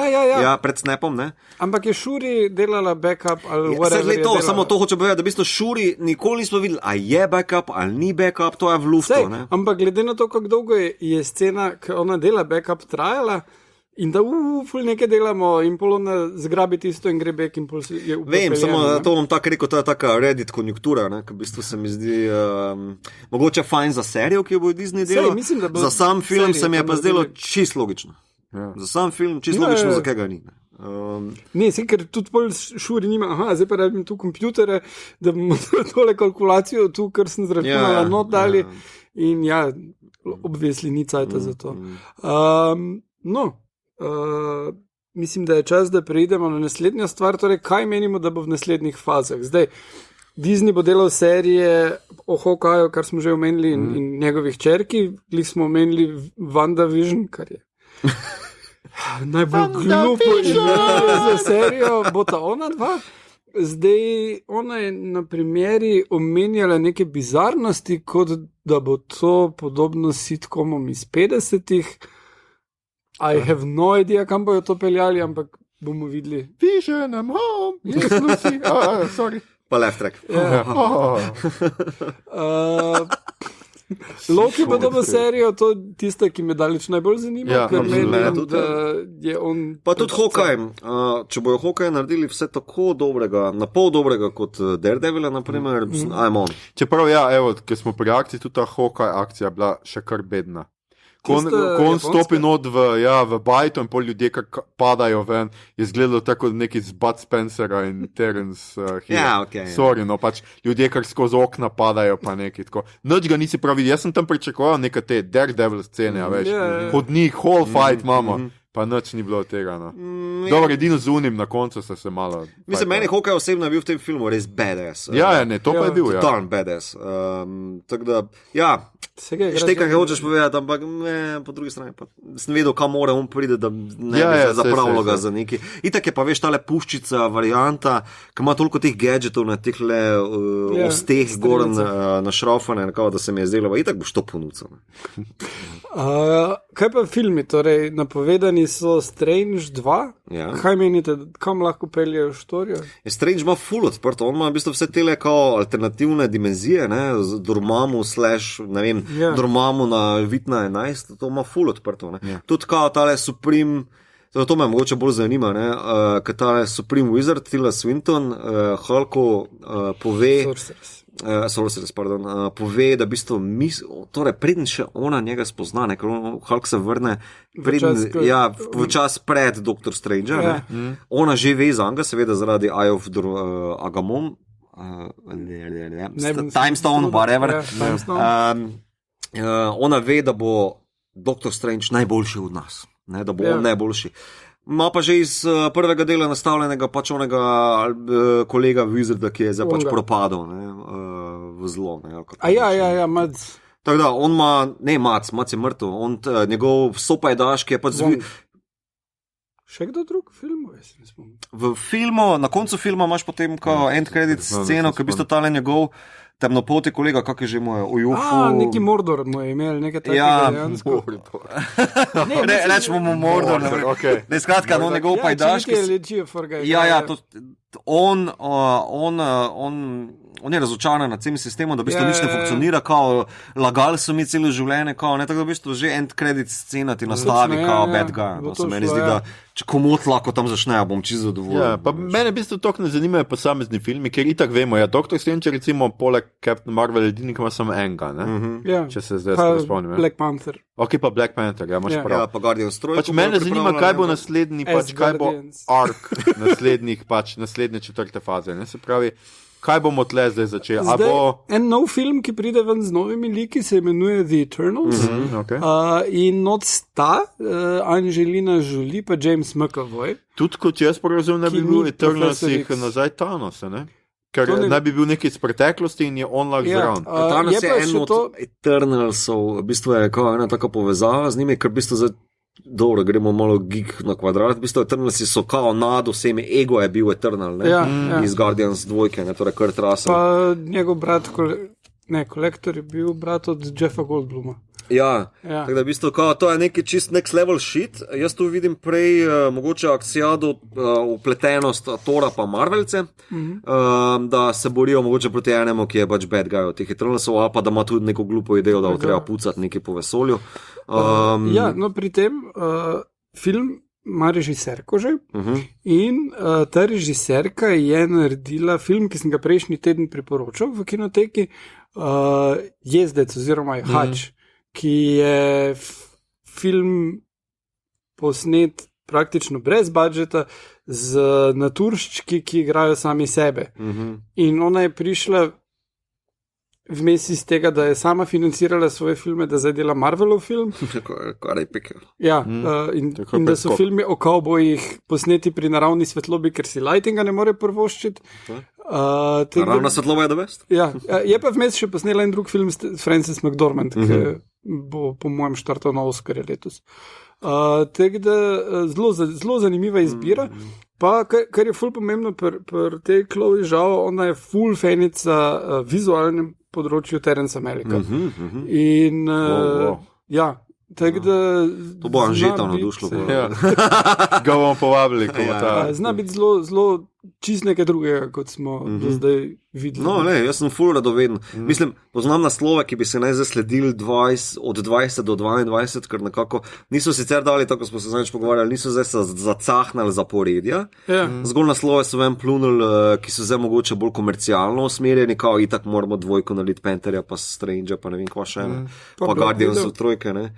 pred snapom, ne? Ampak je Shuri delala backup ali whatever. Samo to hoče povedati, da v bistvu Shuri nikoli nismo videli, a je backup ali ni backup, to je v luftu. Ampak glede na to, kako dolgo je scena, ko ona dela backup trajala, in da ful nekaj delamo in pol ona zgrabi tisto in gre back in pol je upepeljeno. Vem, samo to bom tako rekel, to je taka Reddit konjunktura, ki v bistvu se mi zdi mogoče fajn za serijo, ki jo bo Disney delal. Za sam film se mi je pa zdelo čisto logično. Za sam film čisto logično, zakaj ga ni. Ne, ker tudi pol Shuri nima, zdaj pa rabim tu kompjutere, da bomo tole kalkulacijo tu, kar sem zračunala, not dali in obvesli ni cajta za to. Mislim, da je čas, da preidemo na naslednjo stvar, torej kaj menimo, da bo v naslednjih fazah. Zdaj, Disney bo delal serije o Hawkeyu, kar smo že omenili, in njegovih čerki, smo omenili WandaVision, kar je najbolj glupo za serijo, bo ta ona dva. Zdaj, ona je na primeri omenjala neke bizarnosti, kot da bo to podobno sitcomom iz 50-ih. I have no idea, kam bojo to peljali, ampak bomo videli. Vision, I'm home. Yes, Lucy. Sorry. Pa left track. Loki bo dobil serijo, to je tista, ki me daleč najbolj zanima, ker menim, da je on... Pa tudi Hawkeye. Če bojo Hawkeye naredili vse tako dobrega, na pol dobrega kot Daredevila, naprimer, I'm on. Čeprav ker smo pri akciji, tudi ta Hawkeye akcija bila še kar bedna. Ko on stopi not v bajto in pol ljudje, ki padajo ven, je izgledalo tako neki z Bud Spencera in Terence Hill. Sorry, no, pač ljudje, ki skozi okna padajo, pa neki tako. Nič ga nisi prav videl. Jaz sem tam pričakoval neke te Daredevil scene, veš, hodnik, whole fight imamo. Pa nič ni bilo tega. No. Dobro, edino z unim na koncu se malo... Mislim, meni Hawkeye osebno je bil v tem filmu res badass. To pa je bil, totalno badass. Tako da, štekaj, kaj hočeš povedati, ampak po drugi strani pa sem vedel, kam mora on pride, da ne bi se zapravilo ga za neki. Itak je pa, veš, tale puščica varianta, ki ima toliko teh gadgetov na teh osteh zgor našraufane, da se mi je zdelo, itak boš to ponudil. Kaj pa filmi, torej napovedani so Strange 2? Ja. Kaj menite, kam lahko peljejo štorijo? Strange ima full odprto, on ima v bistvu vse tele kao alternativne dimenzije, ne, z Dormammu Dormammu na Vitna 11, to ima full odprto, ne. Ja. Tudi kao tale Supreme, to me mogoče bolj zanima, ne, ker tale Supreme Wizard, Tilda Swinton, Hulku pove, Sorceress, pardon, pove, da v bistvu torej preden še ona njega spozna, ne, ker Hulk se vrne v čas pred Dr. Strange, ne, ona že ve za njega, seveda zaradi Eye of Agamon, Time Stone, whatever, ona ve, da bo Dr. Strange najboljši od nas, ne, da bo on najboljši. Ma pa že iz prvega dela nastavljenega pač onega kolega Wizarda, ki je zdaj pač propadal, ne, v zlo. Ne, Mac. Tako da, on ima, ne Mac je mrtev, njegov sopajdaš, ki je pač Še kdo drug v filmu? V filmu, na koncu filma imaš potem kao end credit sceno, ki je v bistvu tale njegov temnopolti kolega, kak je že moj ujufu. Neki Mordor mu je imel, nekaj takega dejansko. Rečemo mu Mordor. Ne, skratka, njegov pajdaš. On je razočaran nad celim sistemom, da v bistvu nič ne funkcionira, kao lagali so mi celo življenje, kao, ne, tako da v bistvu že end credit scena ti nastavi, kao bad guy. To se meni zdi, da če komot lahko tam začnejo, bom čisto zadovoljen. Ja, pa mene v bistvu toliko ne zanimajo posamezni filmi, ker itak vemo, Dr. Strange recimo poleg Captain Marvel edini, ki ima samo enega, ne? Če se zdaj spomnim. Black Panther. Ok, pa Black Panther, imaš prav. Ja, pa Guardians 3. Pač mene zanima, kaj bo naslednji, pač kaj bo arc naslednje četrte faze, ne? Se pravi, kaj bomo tle zdaj začeli? En nov film, ki pride ven z novimi liki, se imenuje The Eternals. In not sta Angelina Jolie pa James McAvoy. Tudi kot jaz porazumem, da bi bil Eternalsih nazaj Thanos, ne? Ker naj bi bil nekaj iz preteklosti in je on lahko zraven. Thanos je en od Eternalsov, v bistvu je kao ena taka povezava z njimi, ker v bistvu dobro, gremo malo geek na kvadrat, v bistvu Eternalsi so kao nad vsemi, ego je bil Eternal, ne? Iz Guardians 2, ne, torej Kurt Russell. Pa njegov brat, Kolektor je bil brat od Jeffa Goldbluma. Ja, tako da v bistvu kao, to je neki čist next level shit. Jaz tu vidim prej mogoče akcijado upletenost Tora pa Marvelce, da se borijo mogoče proti enemu, ki je pač bad guy od teh Eternalsov, ali pa da ima tudi neko glupo idejo, da bo treba pucati nekaj po vesolju. No pri tem film ima režiserko že in ta režiserka je naredila film, ki sem ga prejšnji teden priporočal v kinoteki, Jezdec oziroma Hač, ki je film posnet praktično brez budžeta z naturščki, ki igrajo sami sebe. In ona je prišla vmes iz tega, da je sama financirala svoje filme, da zdaj dela Marvelov film. Kar je pikel. Ja, in da so filmi o kavbojih posneti pri naravni svetlobi, ker si lightinga ne more prvoščiti. Naravna svetloba je the best. Ja, je pa vmes še posnela en drug film s Frances McDormand, ki bo po mojem štartal na Oscarje letos. Tako da zelo zanimiva izbira. Pa, kar je ful pomembno pri tej Chloe Zhao, ona je ful fanica vizualnem področju Terence Malicka. In ja, tako da to bo Anžeta navdušilo. Ga bomo povabili. Zna biti zelo čist nekaj drugega, kot smo do zdaj videli. No, ne, jaz sem ful radoveden. Mislim, poznam naslove, ki bi se naj zasledili od 20 do 22, ker nekako niso sicer dali, tako smo se zadnjič pogovarjali, niso zdaj se zacahnali zaporedja. Zgolj naslove so ven plunili, ki so zdaj mogoče bolj komercialno usmerjeni, kao itak moramo dvojko nalit Pantherja, pa Strange, pa ne vem kva še ne. Pa Guardians of trojke, ne.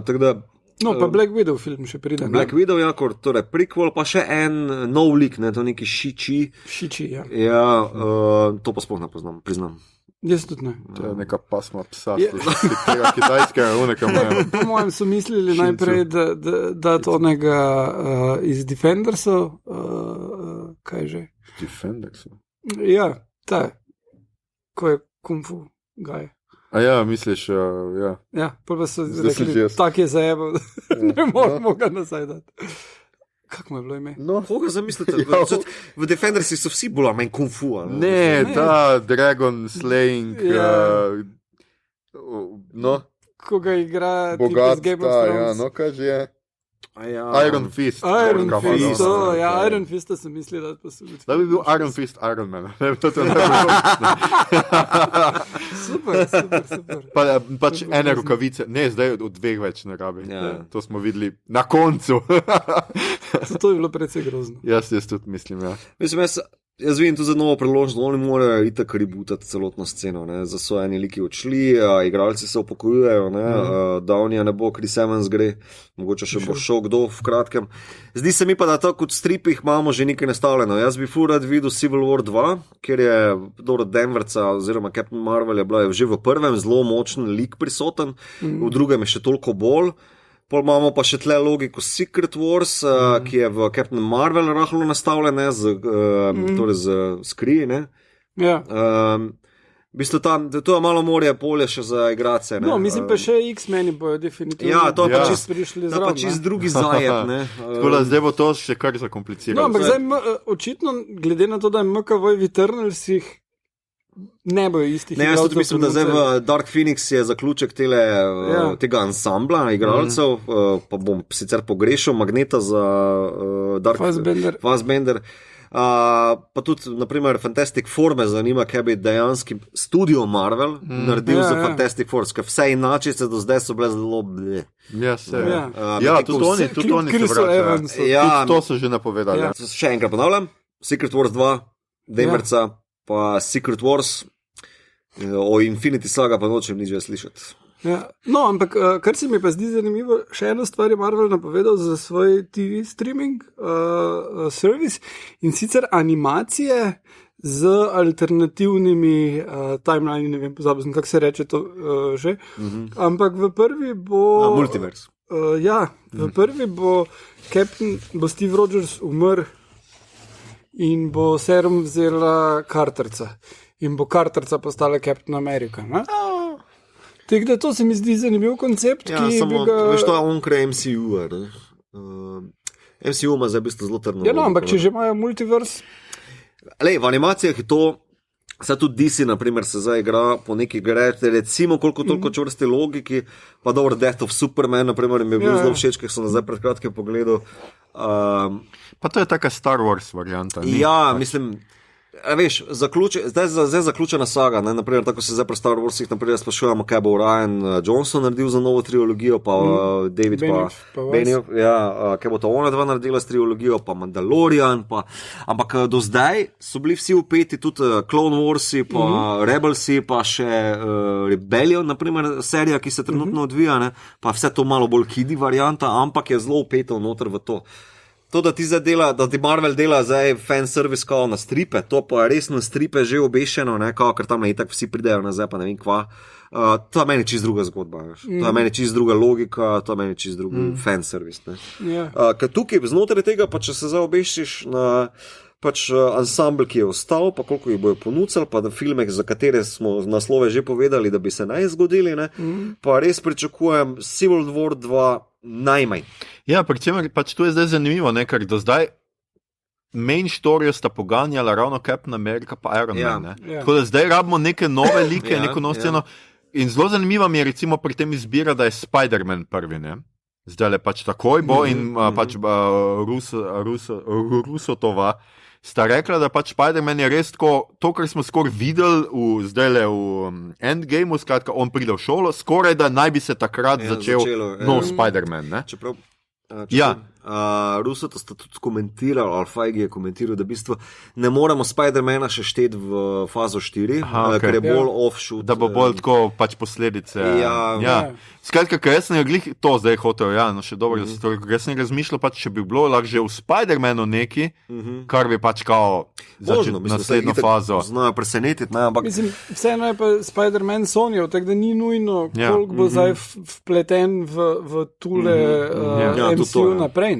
Tako da no, pa Black Widow film še pride. Black Widow, ja, torej prequel, pa še en nov lik, ne, to neki Shichi. Ja. Ja, to pa sploh ne poznam, priznam. Jaz tudi ne. To je neka pasma psa, tega kitajskega uneka moja. Po mojem so mislili najprej, da to onega iz Defendersov, kaj že? Defendersov? Ja, ta, ko je kung fu guy. A ja, misliš, ja. Ja, pa so rekli, tak je zajebal, ne moramo ga nazaj dati. Kako mu je bilo ime? No, koga zamislite? V Defendersi so vsi bolj manj kung fu. Ne, ta Dragon Slaying, no. ko ga igra Bogat z Game of sta, Thrones. ja, no kaj že je. Ja. Iron Fist. Iron Morka Fist, hvala. ja, Iron Fist sem mislil, da pa so Da bi bil Iron Fist Iron Man. Ne bi bilo to Super. pač ene rokavice, ne, zdaj od dveh več ne rabi. Ja. To smo videli na koncu. To je bilo precej grozno. jaz tudi mislim, ja. Mislim, jaz vidim tu za novo priložnost, oni morajo itak rebutati celotno sceno. Za so eni liki odšli, igralci se upokojujejo, Downija ne bo, Chris Evans gre, mogoče še bo šel kdo v kratkem. Zdi se mi pa, da tako kot v stripih imamo že nekaj nastavljeno. Jaz bi ful rad videl Civil War 2, kjer je dobro Denverca oziroma Captain Marvel je bila že v prvem zelo močen lik prisoten, v drugem je še toliko bolj. Pol imamo pa še tle logiko Secret Wars, ki je v Captain Marvel rahlo nastavljen, torej z skriji. Ja. V bistvu to je malo morje polje še za igrace. No, mislim pa še X-meni bojo definitivno. Ja, to je Ja. pa čist, prišli to je pa zraven. čist drugi zajet. Tako da zdaj bo to še kar zakomplicirano. No, ampak zdaj očitno, glede na to, da je MKV v Eternalsih, ne bojo istih. Ne, jaz tudi igralcev mislim, da zdaj v Dark Phoenix je zaključek tega ansambla igralcev, pa bom sicer pogrešal Magneta za Dark Fassbender. Pa tudi, naprimer, Fantastic Four me zanima, kaj bi dejanski studio Marvel naredil za Fantastic Four, ker vse inačice do zdaj so bile zelo bleh. Ja, se. Ja. Ja, tudi oni se vračajo. Ja, To so že napovedali. Ja. še enkrat ponavljam, Secret Wars 2, Denverca, pa Secret Wars, o Infinity Saga pa nočem nič več slišati. Ja. No, ampak kar se mi pa zdi zanimivo, še eno stvar je Marvel napovedal za svoj TV streaming service, in sicer animacije z alternativnimi timelini, ne vem, pozabil sem, kako se reče to že, ampak v prvi bo... Multiverse. Ja, v prvi bo Steve Rogers umrl in bo Serum vzela Carterca in bo Carterca postala Captain America. Tako da to se mi zdi zanimiv koncept, Ja, ki samo, bi ga... veš, to je onkraj MCU-a. MCU ima zdaj v bistvu zelo trdno. Ja, no, ampak logiko, če že imajo multiverse, Lej, v animacijah je to, saj tudi DC, naprimer, se zdaj igra po neki recimo koliko toliko čvrsti logiki, pa dobro, Death of Superman, naprimer, mi je bil zelo všeč, ker sem zdaj pred kratkim pogledal. Pa to je taka Star Wars varianta. Ja, mislim, veš, zdaj zaključena saga, naprimer, tako se zdaj pri Star Warsih, naprimer, sprašujemo, kaj bo Ryan Johnson naredil za novo trilogijo, pa David Benioff, pa Benioff, ja, kaj bo to ona dva naredila s trilogijo, pa Mandalorian, ampak do zdaj so bili vsi upeti, tudi Clone Warsi, pa Rebelsi, pa še Rebellion, naprimer, serija, ki se trenutno odvija, pa vse to malo bolj kidi varianta, ampak je zelo upeto noter v to. To, da ti zdaj dela, da ti Marvel dela zdaj fanservice kao na stripe, to pa res na stripe že obešeno, ker tam itak vsi pridejo nazaj, pa ne vem kva. To je meni čist druga zgodba, veš. To je meni čist druga logika, to je meni čist drugi fanservice. ja. Ker tukaj znotraj tega, pa če se zdaj obešiš na pač ansambl, ki je ostal, pa koliko jih bojo ponudili, pa na filme, za katere smo naslove že povedali, da bi se naj zgodili, pa res pričakujem Civil War 2 najmanj. Ja, pri čemer pač to je zdaj zanimivo, ker do zdaj main storyo sta poganjala ravno Captain America pa Iron Man. Ja. Tako da zdaj rabimo neke nove like, Ja, neko novo ja. sceno. In zelo zanimivo mi je recimo pri tem izbira, da je Spider-Man prvi, Zdaj le pač takoj bo in pač Rusotova sta rekla, da pač Spider-Man je res tako, to, kar smo skoraj videli zdaj v Endgameu, skratka, on pride v šolo, skoraj da naj bi se takrat začel nov Spider-Man. Čeprav, Ja. Ruso to sta tudi komentirali, ali Feige je komentiral, da v bistvu ne moremo Spider-mana še šteti v fazo 4, ker je bolj offshoot. Da bo bolj tako pač posledice. Ja. Skratka, ker jaz sem jo glih to zdaj hotel, no še dobro, da se to, ker jaz sem razmišljal, pač, če bi bilo lahko že v Spider-Manu neki, kar bi pač kao naslednjo fazo. Znajo presenetiti, ampak Mislim, vseeno je pa Spider-Man Sonyjev, tako da ni nujno, koliko bo zdaj vpleten v tule MCU naprej.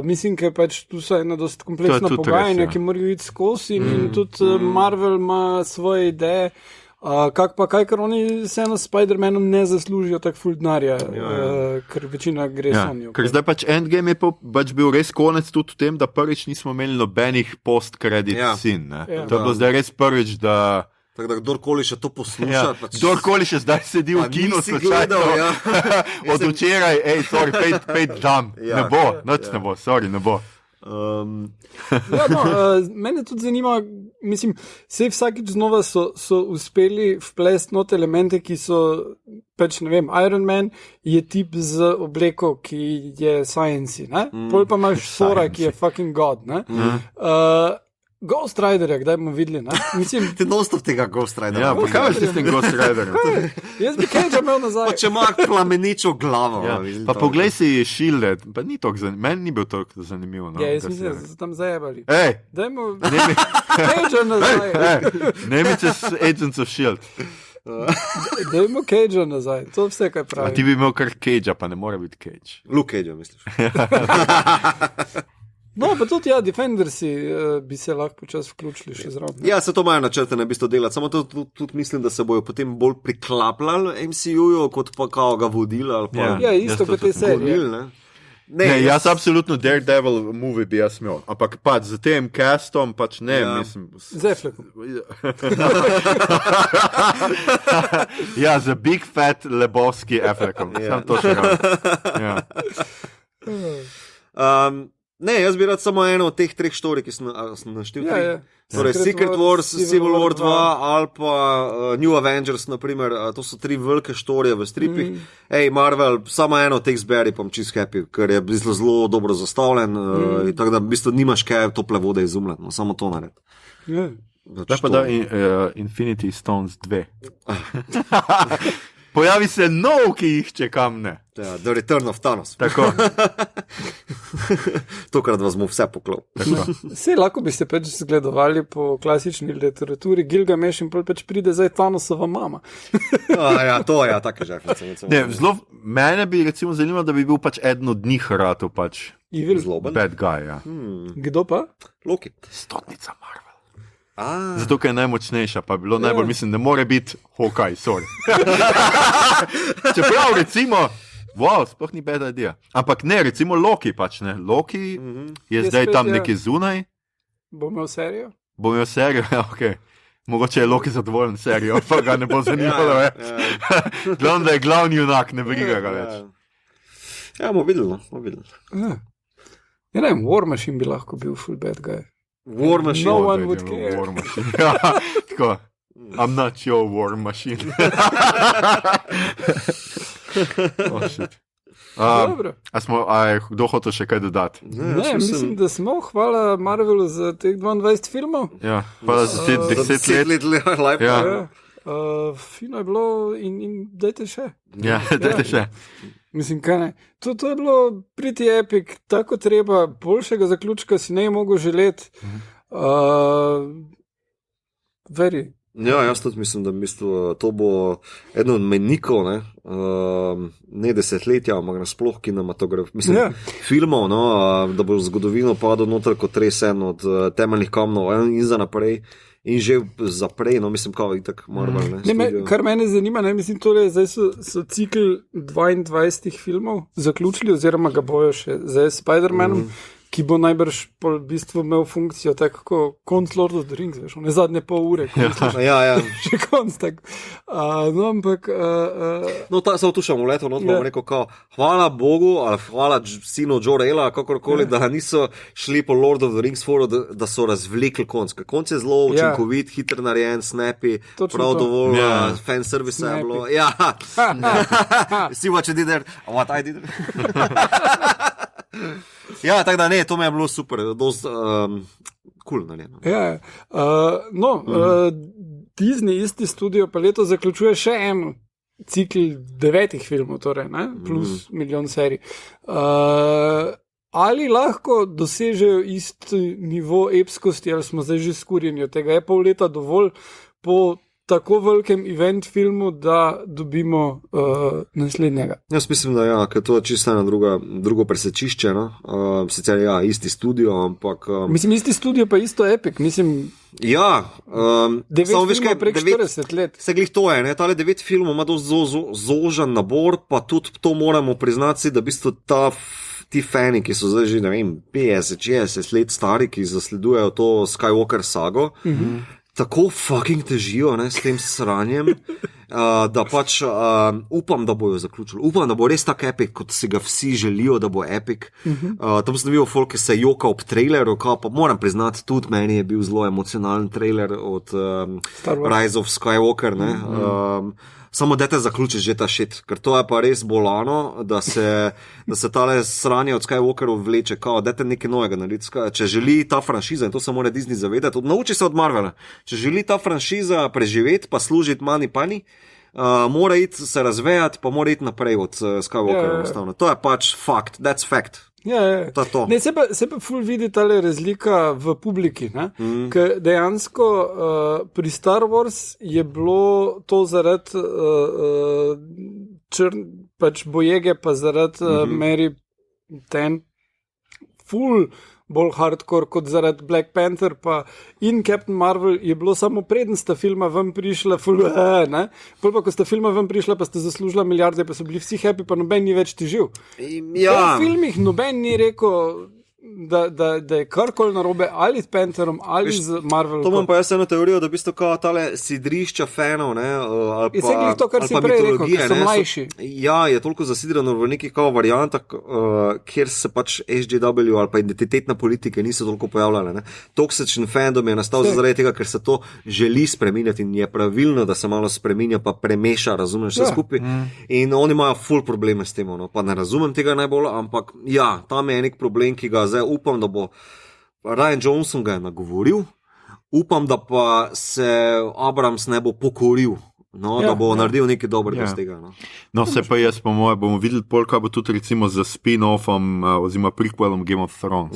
Mislim, ker pač tu so ena dosti kompleksna pogajanja, ki morajo iti skozi in tudi Marvel ima svoje ideje. Kaj oni vseeno s Spider-Manom ne zaslužijo tako ful denarja, ker večina gre Sonyju. Ker zdaj pač Endgame je pač bil res konec tudi v tem, da prvič nismo imeli nobenih post-credit scene. To je bilo zdaj res prvič, da Tako da kdorkoli še to posluša. Ja, kdorkoli še zdaj sedi v kinu, slučajno, od včeraj, pejt dam. Ja. Ne bo, sorry, ne bo. Mene tudi zanima, mislim, sej vsakič znova so uspeli vplesti not elemente, ki so, pač ne vem, Iron Man je tip z obleko, ki je science, ne? Pol pa imaš Sora, ki je fucking god, ne? Ghost Rider, kdaj bomo videli, ne? Mislim, Ti non-stop tega Ghost Ridera. Ja, pa kaj veš s tem Ghost Riderjem? jaz bi Cage imel nazaj. Pa če ima plameničo glavo. Ja. Pa poglej si Shielded, pa ni toliko zanimivo, meni ni bil toliko zanimivo. No, Ja, jaz mislim, da so tam zajebali. Ej, Dajmo Cage nazaj. Nemice s Agents of Shield. Dajmo Cage nazaj. To je vse, kaj A pravi. ti bi imel kar Cage, pa ne more biti Cage. Luke Cage, misliš? No, pa tudi Defendersi bi se lahko počasi vključili še zraven. Ja, se to imajo načrte na bistvo delati, samo to tudi mislim, da se bojo potem bolj priklapljali MCU-ju, kot pa kao ga vodili ali pa Ja, isto kot te serije. gonili, ne? Ne, jaz absolutno Daredevil movie bi jaz imel, ampak pač z tem castom pač ne, Ja. mislim. Z Affleckom. Ja, za Big Fat Lebowski Affleckom, sam to še rad. Ja. Ne, jaz bi rad samo eno od teh treh štorij, ki sem naštel. Ja, ja. Torej, Secret Wars, Civil War 2 ali pa New Avengers, naprimer, to so tri velike štorije v stripih. Ej, Marvel, samo eno od teh zberi, pa bom čist happy, ker je zelo dobro zastavljen, tako da v bistvu nimaš kaj tople vode izumljati, no, samo to nared. Ja. Da pa da Infinity Stones 2. Pojavi se nov, ki jih čekam, ne. Ja, The Return of Thanos. Tako, Tokrat vas bomo vse poklop. tako. Sej lahko bi se pač zgledovali po klasični literaturi, Gilgamesh in pol pač pride zdaj Thanosova mama. Ja, to je, take žehlice. Ne, mene bi recimo zanimalo, da bi bil pač eden od njih ratov pač Evil. Zloben. bad guy, ja. Kdo pa? Loki. Stotnica Marvel. A, Zato, ker je najmočnejša, pa bi bilo najbolj, mislim, ne more biti Hawkeye, sorry. Čeprav recimo, wow, sploh ni bad idea. Ampak ne, recimo Loki pač ne. Loki je zdaj spet, tam ja. nekje zunaj, Bo imel serijo? bo imel serijo, ja, ok. Mogoče je Loki zadovoljen s serijo, pa ga ne bo zanimalo več. Glavno, da je glavni junak, ne briga ga več. Ja, bomo videli, no, bomo videli. Ja, ne vem, War Machine bi lahko bil full bad guy. War Machine. No Oh, one da je would bil care. War Machine. Ja, tako. I'm not your war machine. Oh, shit. Dobro. A je kdo hotel še kaj dodati? Ne, mislim, da smo, hvala Marvelu za teh 22 filmov. Ja, hvala za 10 let. life. Ja. Ja. Fino je bilo in dajte še. Ja, dajte še. Mislim, kaj ne. To je bilo pretty epic, tako treba, boljšega zaključka si ne mogel želeti. Veri. Ja, jaz tudi mislim, da v bistvu, to bo eno od menikov, ne desetletja, ampak nasploh kinematografije, mislim, filmov, no, da bo v zgodovino padel noter kot res en od temeljnih kamnov in za naprej. In že zaprej, no, mislim, kao itak Marvel, ne. Kar mene zanima, ne, mislim, tole, zdaj so cikl 22 filmov zaključili, oziroma ga bojo še zdaj s Spider-Manom, ki bo najbrž v bistvu imel funkcijo tako kot konc Lord of the Rings, veš, ne zadnje pol ure, Ja. še konc tak. No, ampak... No, ta se otušam v leto, no, bom rekel, kao, hvala Bogu, ali hvala sinu Joe Raila, kakorkoli, da niso šli po Lord of the Rings foru, da so razvlekli konc, ker konc je zelo učinkovit, hiter narejen, snappy, prav dovolj, fan service je bilo, ja, see what you did there, what I did. Ja, tako da ne, to mi je bilo super, dost cool narejeno. Ja, Disney, isti studio, pa leto zaključuje še en cikl 9 filmov, torej, ne? Plus milijon serij. Ali lahko dosežejo isti nivo epskosti, ali smo zdaj že skurjeni od tega? Je pol leta dovolj po tako velikem event filmu, da dobimo naslednjega? Jaz mislim, da ja, ker to je čisto eno drugo presečišče, no? Sicer ja, isti studio, ampak... Mislim, isti studio pa isto epic, mislim... Ja, 9 filmov prek 40 let. Se glih to je, ne, tale 9 filmov ima dosti zožan nabor, pa tudi to moramo priznati, da v bistvu ti fani, ki so zdaj že, ne vem, 50-60 let stari, ki zasledujejo to Skywalker sago, tako fucking težijo, ne, s tem sranjem, da pač upam, da bojo zaključili. Upam, da bo res tak epic, kot si ga vsi želijo, da bo epic. Tam sem videl folk, ki se joka ob traileru, pa moram priznati, tudi meni je bil zelo emocionalen trailer od Rise of Skywalker, ne. Samo dajte zaključiti že ta shit, ker to je pa res bolano, da se tale sranje od Skywalkerov vleče, kao, dajte nekaj novega narediti. Če želi ta franšiza, in to se mora Disney zavedati, nauči se od Marvela, če želi ta franšiza preživeti, pa služiti mani pani, mora iti se razvejati, pa mora iti naprej od Skywalkerov. To je pač fact, that's fact. Ja. Ne, se pa ful vidi tale razlika v publiki, ker dejansko pri Star Wars je bilo to zaradi pač bojege, pa zaradi Mary ten ful bolj hardcore kot zaradi Black Panther pa in Captain Marvel je bilo samo preden sta filma ven prišla ne? Pol pa, ko sta filma ven prišla, pa sta zaslužila milijarde, pa so bili vsi happy, pa noben ni več težil. Ja. V filmih noben ni rekel, da je karkoli narobe ali s Pantherom ali z Marvelom. To imam pa jaz eno teorijo, da v bistvu kao tale sidrišča fanov, ne, ali pa to, kar si prej rekel, ker so mlajši. Ja, je toliko zasidrano v nekih kao variantah, kjer se pač SJW ali pa identitetna politike niso toliko pojavljale. Ne. Toksičen fandom je nastal zaradi tega, ker se to želi spreminjati in je pravilno, da se malo spreminja pa premeša, razumeš, vse skupaj. In oni imajo ful probleme s tem, no. Pa ne razumem tega najbolj, ampak ja, tam je nek problem, ki ga zdaj upam, da bo Ryan Johnson ga je nagovoril, upam, da pa se Abrams ne bo pokoril, da bo naredil nekaj dobrega z tega. No, se pa jaz, po moje, bomo videli pol, kaj bo tudi recimo za spin-offom oziroma prequelom Game of Thrones,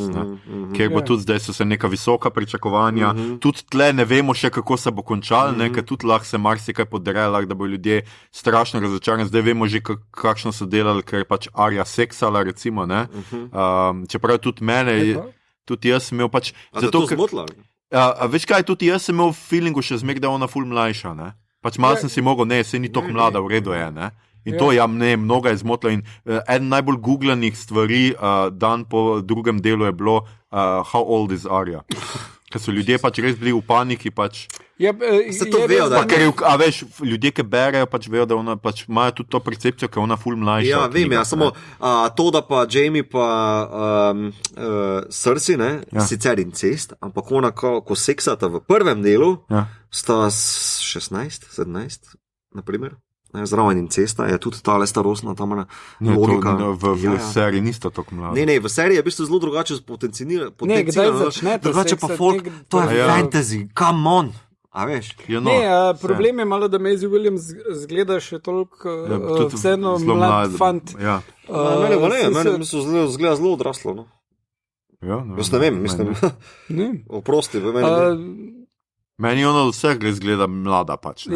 kjer bo tudi zdaj so se neka visoka pričakovanja, tudi tle ne vemo še, kako se bo končal, ker tudi lahko se marsikaj podre, da bo ljudje strašno razočarani, zdaj vemo že, kakšno so delali, ker je pač Arya seksala, recimo, ne, čeprav tudi mene, tudi jaz sem imel pač... A zato, to zmotila? Veš kaj, tudi jaz sem imel v feelingu še zmer, da je ona ful mlajša, ne. Pač malo sem si mogel, se ni toliko mlada, v redu je, ne. In to, mnoga je zmotila in eden najbolj googlanih stvari dan po drugem delu je bilo How old is Arya? Ker so ljudje pač res bili v paniki, pač... Se to vejo, da... A veš, ljudje, ki berejo, pač vejo, da ona, pač imajo tudi to percepcijo, ker je ona ful mlajša. Ja, vem, samo to, da pa Jamie pa Cersei, ne, sicer incest, ampak ona, ko seksata v prvem delu, sta 16, 17, naprimer. Zraven incesta je tudi tale starostna tamna logika. V seriji nista tako mlada. Ne, v seriji je v bistvu zelo drugače potencijalno. Kdaj začnete? Drugače pa folk, to je fantasy, come on. A veš? Problem je malo, da Maisie Williams zgleda še toliko vseeno mlad fant. Mene zgleda zelo odraslo. No. Jaz ne vem, mislim. Oprosti, v meni. Meni ona vseh zgleda mlada pač.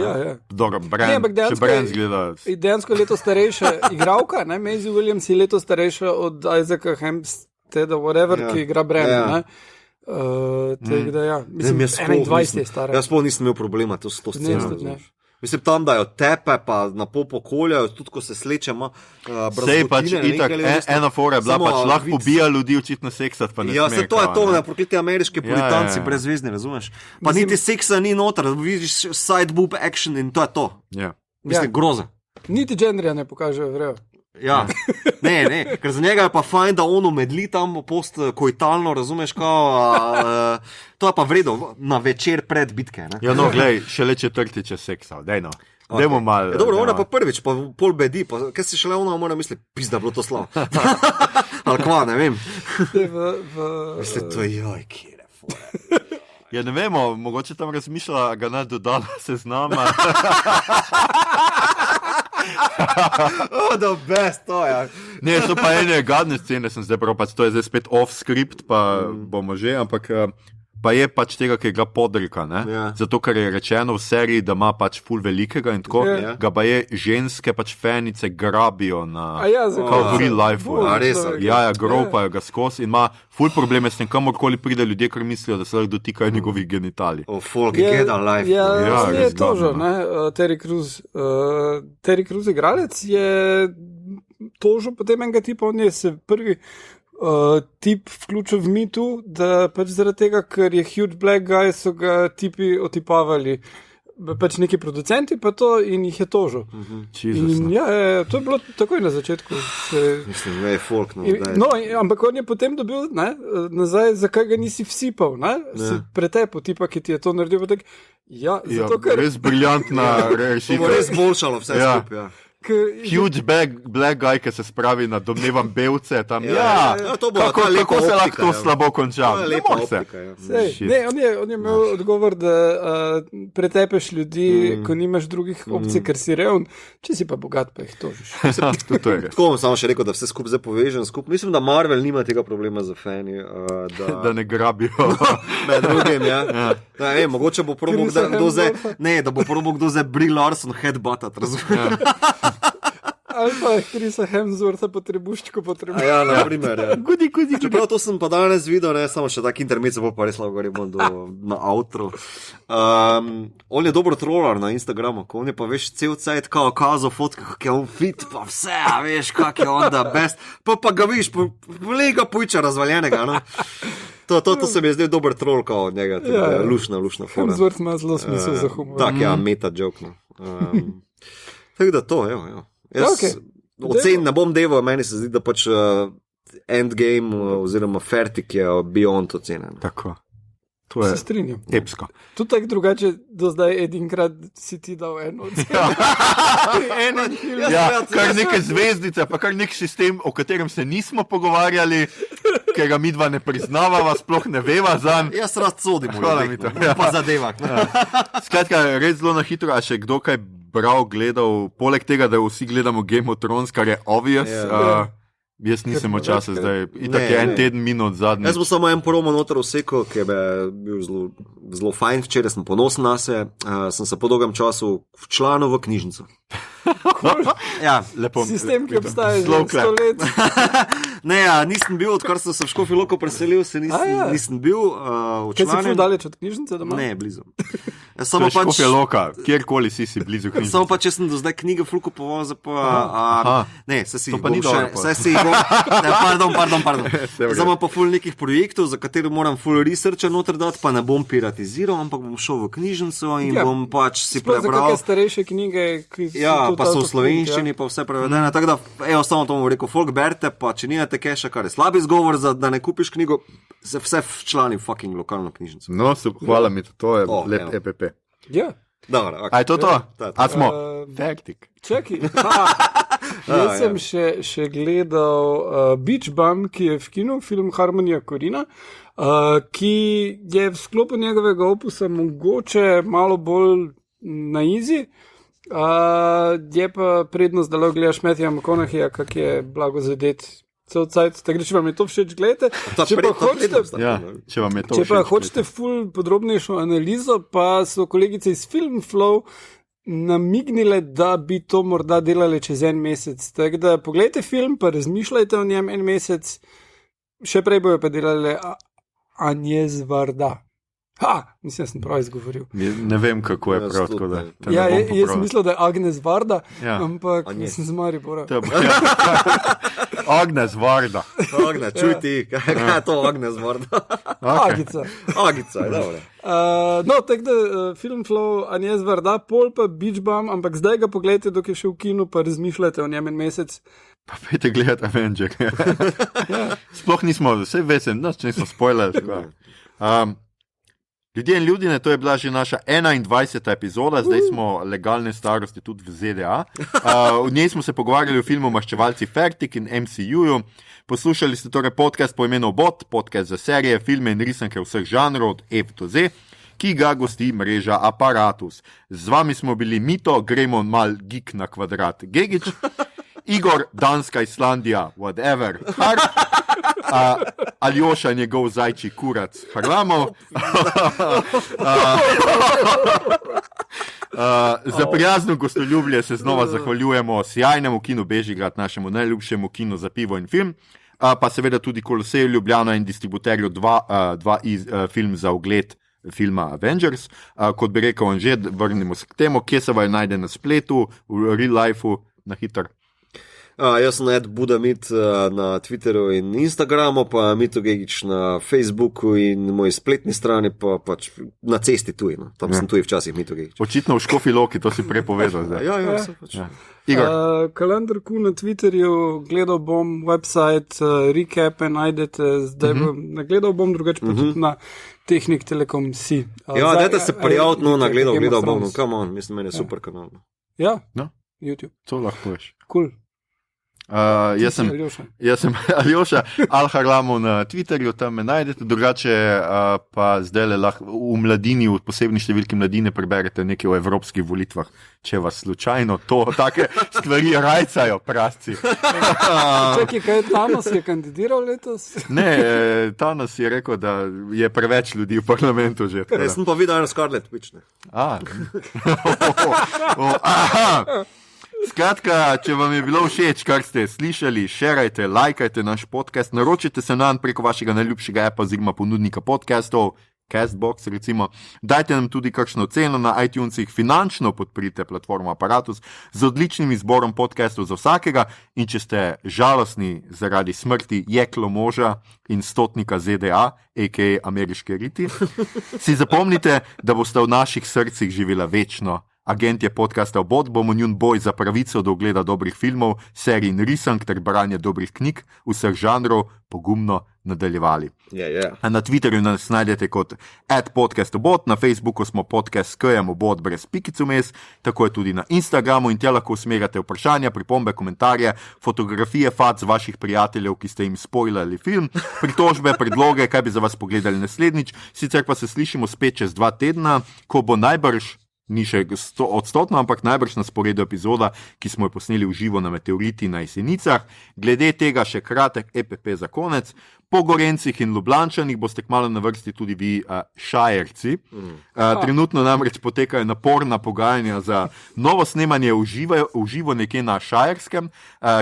Dobro, še Bran zgleda. Dejansko leto starejša igralka, Maisie Williams je leto starejša od Isaaca Hempsteada, whatever, ki igra Bran. Mislim, 21 je stara. Jaz sploh nisem imel problema to sceno. Mislim, tam dajo tepe, pa na pol pokoljajo, tudi ko se slečemo. Sej pač itak, ena fora je bila, pač lahko ubija ljudi, očitno seksat, pa ne sme. Ja, se to je to, ne, prokleti ameriški puritanci brezvezni, razumeš? Pa niti seksa ni noter, vidiš side boob action in to je to. Mislim, groza. Niti genderja ne pokažejo, vrejo. Ja, ne, ker za njega je pa fajn, da ono medli tam post-koitalno, razumeš, to je pa vredo na večer pred bitke. Ne? Ja, no, glej, šele četrtiče seksa, dajno. Dajmo malo. Dobro, ona pa prvič, pa pol bedi, pa kaj si šele ona mora misliti, pizda, bilo to slavo. Ali kva, ne vem. Mislim, to je joj, kjere fora. Ja, ne vemo, mogoče tam razmišljala, ga ne dodala seznama. The best, to je. Ne, so pa ene gadne scene, sem zdaj prav, pač to je zdaj spet off-script, pa bomo že, ampak pa je pač tega, ki ga podrika, ne? Zato, ker je rečeno v seriji, da ima pač ful velikega in tako, ga pa je ženske pač fanice grabijo na kao v real life. Ja, gropajo ga skos in ima ful probleme s tem, kamorkoli pride ljudje, ker mislijo, da se lahko dotikajo njegovih genitalij. Folk get a life. Ja, je to že, ne? Terry Crews igralec je tožil potem enega tipa, on je se prvi tip vključil v mitu, da pač zaradi tega, ker je huge black guy, so ga tipi otipavali. Pač neki producenti pa to in jih je tožil. In, to je bilo takoj na začetku. Mislim, da je folk. Ampak on je potem dobil nazaj, zakaj ga nisi vsipal. Se pretepil tipa, ki ti je to naredil. Zato, ker... Res briljantna rešitev. To bo res boljšalo vse skupaj. Huge black guy, ki se spravi na domnevam belce. Tam, to bo kako se lahko to slabo konča? On je imel odgovor, da pretepeš ljudi, ko nimaš drugih opcij, ker si revn, če si pa bogat, pa jih tožiš. Tako bom samo še rekel, da vse skupaj zdaj povežem skupaj. Mislim, da Marvel nima tega problema za fani. Da ne grabijo. Med drugim, mogoče bo probo kdo zdaj Brie Larson headbuttat, razumem. Ali pa Chrisa Hemswortha po trebuščku potrebuje. Ja, na primer. Gudi. Čeprav to sem pa danes videl, samo še tak intermec, bo pa res lahko govorimo na outro. On je dobro trolar na Instagramu, ko on je pa veš cel cajt kao kazal fotke, kak je on fit, pa vse, a veš, kak je on da best. Pa ga viš, lega pujča razvaljenega, no. To se mi je zdaj dober troll kao od njega, lušna fora. Hemsworth ima zelo smisel za humor. Tak, meta joke, no. Tako da to, evo. Jaz ocen ne bom deval, meni se zdi, da pač Endgame oziroma Fertik je beyond ocenen. Tako. To je epsko. Tudi tako drugače, do zdaj edinkrat si ti dal eno oceno. Kar neke zvezdice, pa kar nek sistem, o katerem se nismo pogovarjali, ker ga midva ne priznavava, sploh ne veva zanj. Jaz rad sodim, pa zadevak. Skratka, res zelo na hitro, a še kdo kaj bral, gledal, poleg tega, da vsi gledamo Game of Thrones, kar je obvious, jaz nisem imel časa zdaj, itak je en teden minut zadnji. Jaz bom samo en promo noter vsekal, ki je bil zelo fajn, včeraj sem ponosen na se, sem se po dolgem času včlanil v knjižnico. Lepo. Sistem, ki obstaja že 100 let. Ne, nisem bil, odkar sem se v Škofjo Loko preselil, nisem bil včlanjen. Kaj si ful daleč od knjižnice doma? Ne, blizu. To je Škofja Loka, kjerkoli si blizu knjižnice. Samo pa, če sem do zdaj knjige ful kupoval, ne, se si to pa ni dobro. Pardon. Zdaj imam pa ful nekih projektov, za katere moram ful researcha noter dati, pa ne bom piratiziral, ampak bom šel v knjižnico in bom pač si prebral. Sploh za kakšne starejše knjige, ki pa so v slovenščini, pa vse prevedene. Tako da, samo to bom rekel, folk berte, pa če nijate keša, kar je slab izgovor, da ne kupiš knjigo, se vse včlani v fucking lokalno knjižnico. No, hvala mi, to je lep EPP. Ja. Dobro, a je to? A smo? Fertik. Čakaj. Jaz sem še gledal Beach Bum, ki je v kinu, film Harmonija Korina, ki je v sklopu njegovega opusa mogoče malo bolj na easy. Je pa prednost, da lahko gledaš Matthewa McConaugheyja, kak je blago zadet cel cajt, tako da če vam je to všeč, gledajte. Če pa hočete ful podrobnejšo analizo, pa so kolegice iz Film Flow namignile, da bi to morda delali čez en mesec. Tako da pogledajte film, pa razmišljajte o njem en mesec, še prej bojo pa delali Agnes Varda. Mislim, da sem prav izgovoril. Ne vem, kako je prav, tako da. Jaz mislil, da je Agnes Varda, ampak sem z Maribora. Agnes Varda. Čuj ti, kaj je to Agnes Varda? Agica, je dobro. No, tako da Film Flow, Agnes Varda, pol pa Beach Bum, ampak zdaj ga pogledajte, dok je še v kinu, pa razmišljate o njem en mesec. Pa pejte gledati Avenger. Sploh nismo, vse vesem, če nismo spoilerali. Ljudje in ljudine, to je bila že naša 21. epizoda, zdaj smo legalne starosti tudi v ZDA. V njej smo se pogovarjali o filmu Maščevalci Fertik in MCU-ju. Poslušali ste torej podcast po imenu Bot, podcast za serije, filme in risanke vseh žanrov od F do Z, ki ga gosti mreža Apparatus. Z vami smo bili Mito, gremo mal geek na kvadrat Gegič, Igor, Danska, Islandija, whatever, Aljoša, njegov zajči kurac, Harlamov. Za prijazno gostoljublje se znova zahvaljujemo sjajnemu kinu Bežigrad, našemu najljubšemu kinu za pivo in film, pa seveda tudi Koloseju Ljubljana in distributerju 2 film za ogled filma Avengers. Kot bi rekel on že, vrnimo se k temu, kje se vajo najde na spletu, v real lifeu, na hitro. Jaz sem @budamit na Twitterju in Instagramu, pa Mito Gigić na Facebooku in moji spletni strani, pa pač na cesti tuji. No. Tam sem tuji včasih Mito Gigić. Očitno v Škofji Loki, to si prej povedal zdaj. Ja, se pač. Ja. Igor. Kalendarku na Twitterju, gledal bom website, recape najdete, zdaj gledal bom drugače pa tudi na Tehnik Telekom si. Ja, dajte se prijaviti, no, na gledal bom, no, come on, mislim, meni je super kanal. Ja, no? YouTube. To lahko veš. Cool. Jaz sem Aljoša Al-Harlamov na Twitterju, tam me najdete, drugače pa zdaj lahko v Mladini, v posebni številki Mladine preberete nekaj o evropskih volitvah, če vas slučajno take stvari rajcajo, prasci. Čakaj, kaj Thanos je kandidiral letos? Ne, Thanos je rekel, da je preveč ljudi v parlamentu že. Jaz sem pa videl eno Scarlett Witch, ne. Skratka, če vam je bilo všeč, kar ste slišali, šerajte, lajkajte naš podcast, naročite se nam preko vašega najljubšega appa oziroma ponudnika podcastov, Castbox recimo, dajte nam tudi kakšno ceno na iTunesih, finančno podprite platformo Apparatus z odličnim izborom podcastov za vsakega in če ste žalostni zaradi smrti Jeklo moža in stotnika ZDA, a.k.a. ameriške riti, si zapomnite, da boste v naših srcih živela večno. Agentje podcasta Obod bomo njun boj za pravico do ogleda dobrih filmov, serij in risank ter branje dobrih knjig vseh žanrov pogumno nadaljevali. Na Twitterju nas najdete kot @podcastobot, na Facebooku smo podcast s Obod brez pikic vmes, tako je tudi na Instagramu in tja lahko usmerjate vprašanja, pripombe, komentarje, fotografije fac vaših prijateljev, ki ste jim spoilali film, pritožbe, predloge, kaj bi za vas pogledali naslednjič, sicer pa se slišimo spet čez 2 tedna, ko bo najbrž ni še 100%, ampak najbrž na sporedu epizoda, ki smo jo posneli v živo na Meteoriti na Jesenicah. Glede tega še kratek EPP za konec. Po Gorencih in Ljubljančanih boste kmalu na vrsti tudi vi Šajerci. Trenutno namreč potekajo naporna pogajanja za novo snemanje v živo nekje na Šajerskem,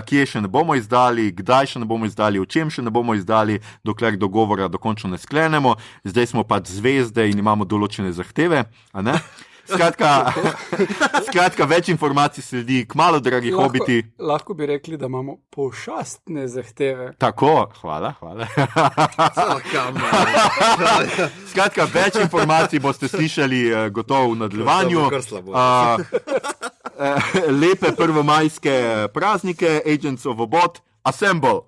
kje še ne bomo izdali, kdaj še ne bomo izdali, o čem še ne bomo izdali, dokler dogovora dokončno ne sklenemo. Zdaj smo pač zvezde in imamo določene zahteve, a ne? Skratka, več informacij sledi, kmalu, dragi hobiti. Lahko bi rekli, da imamo pošastne zahteve. Tako, hvala. Skratka, več informacij boste slišali gotovo v nadaljevanju. Lepe prvomajske praznike, Agents of Obod, assemble!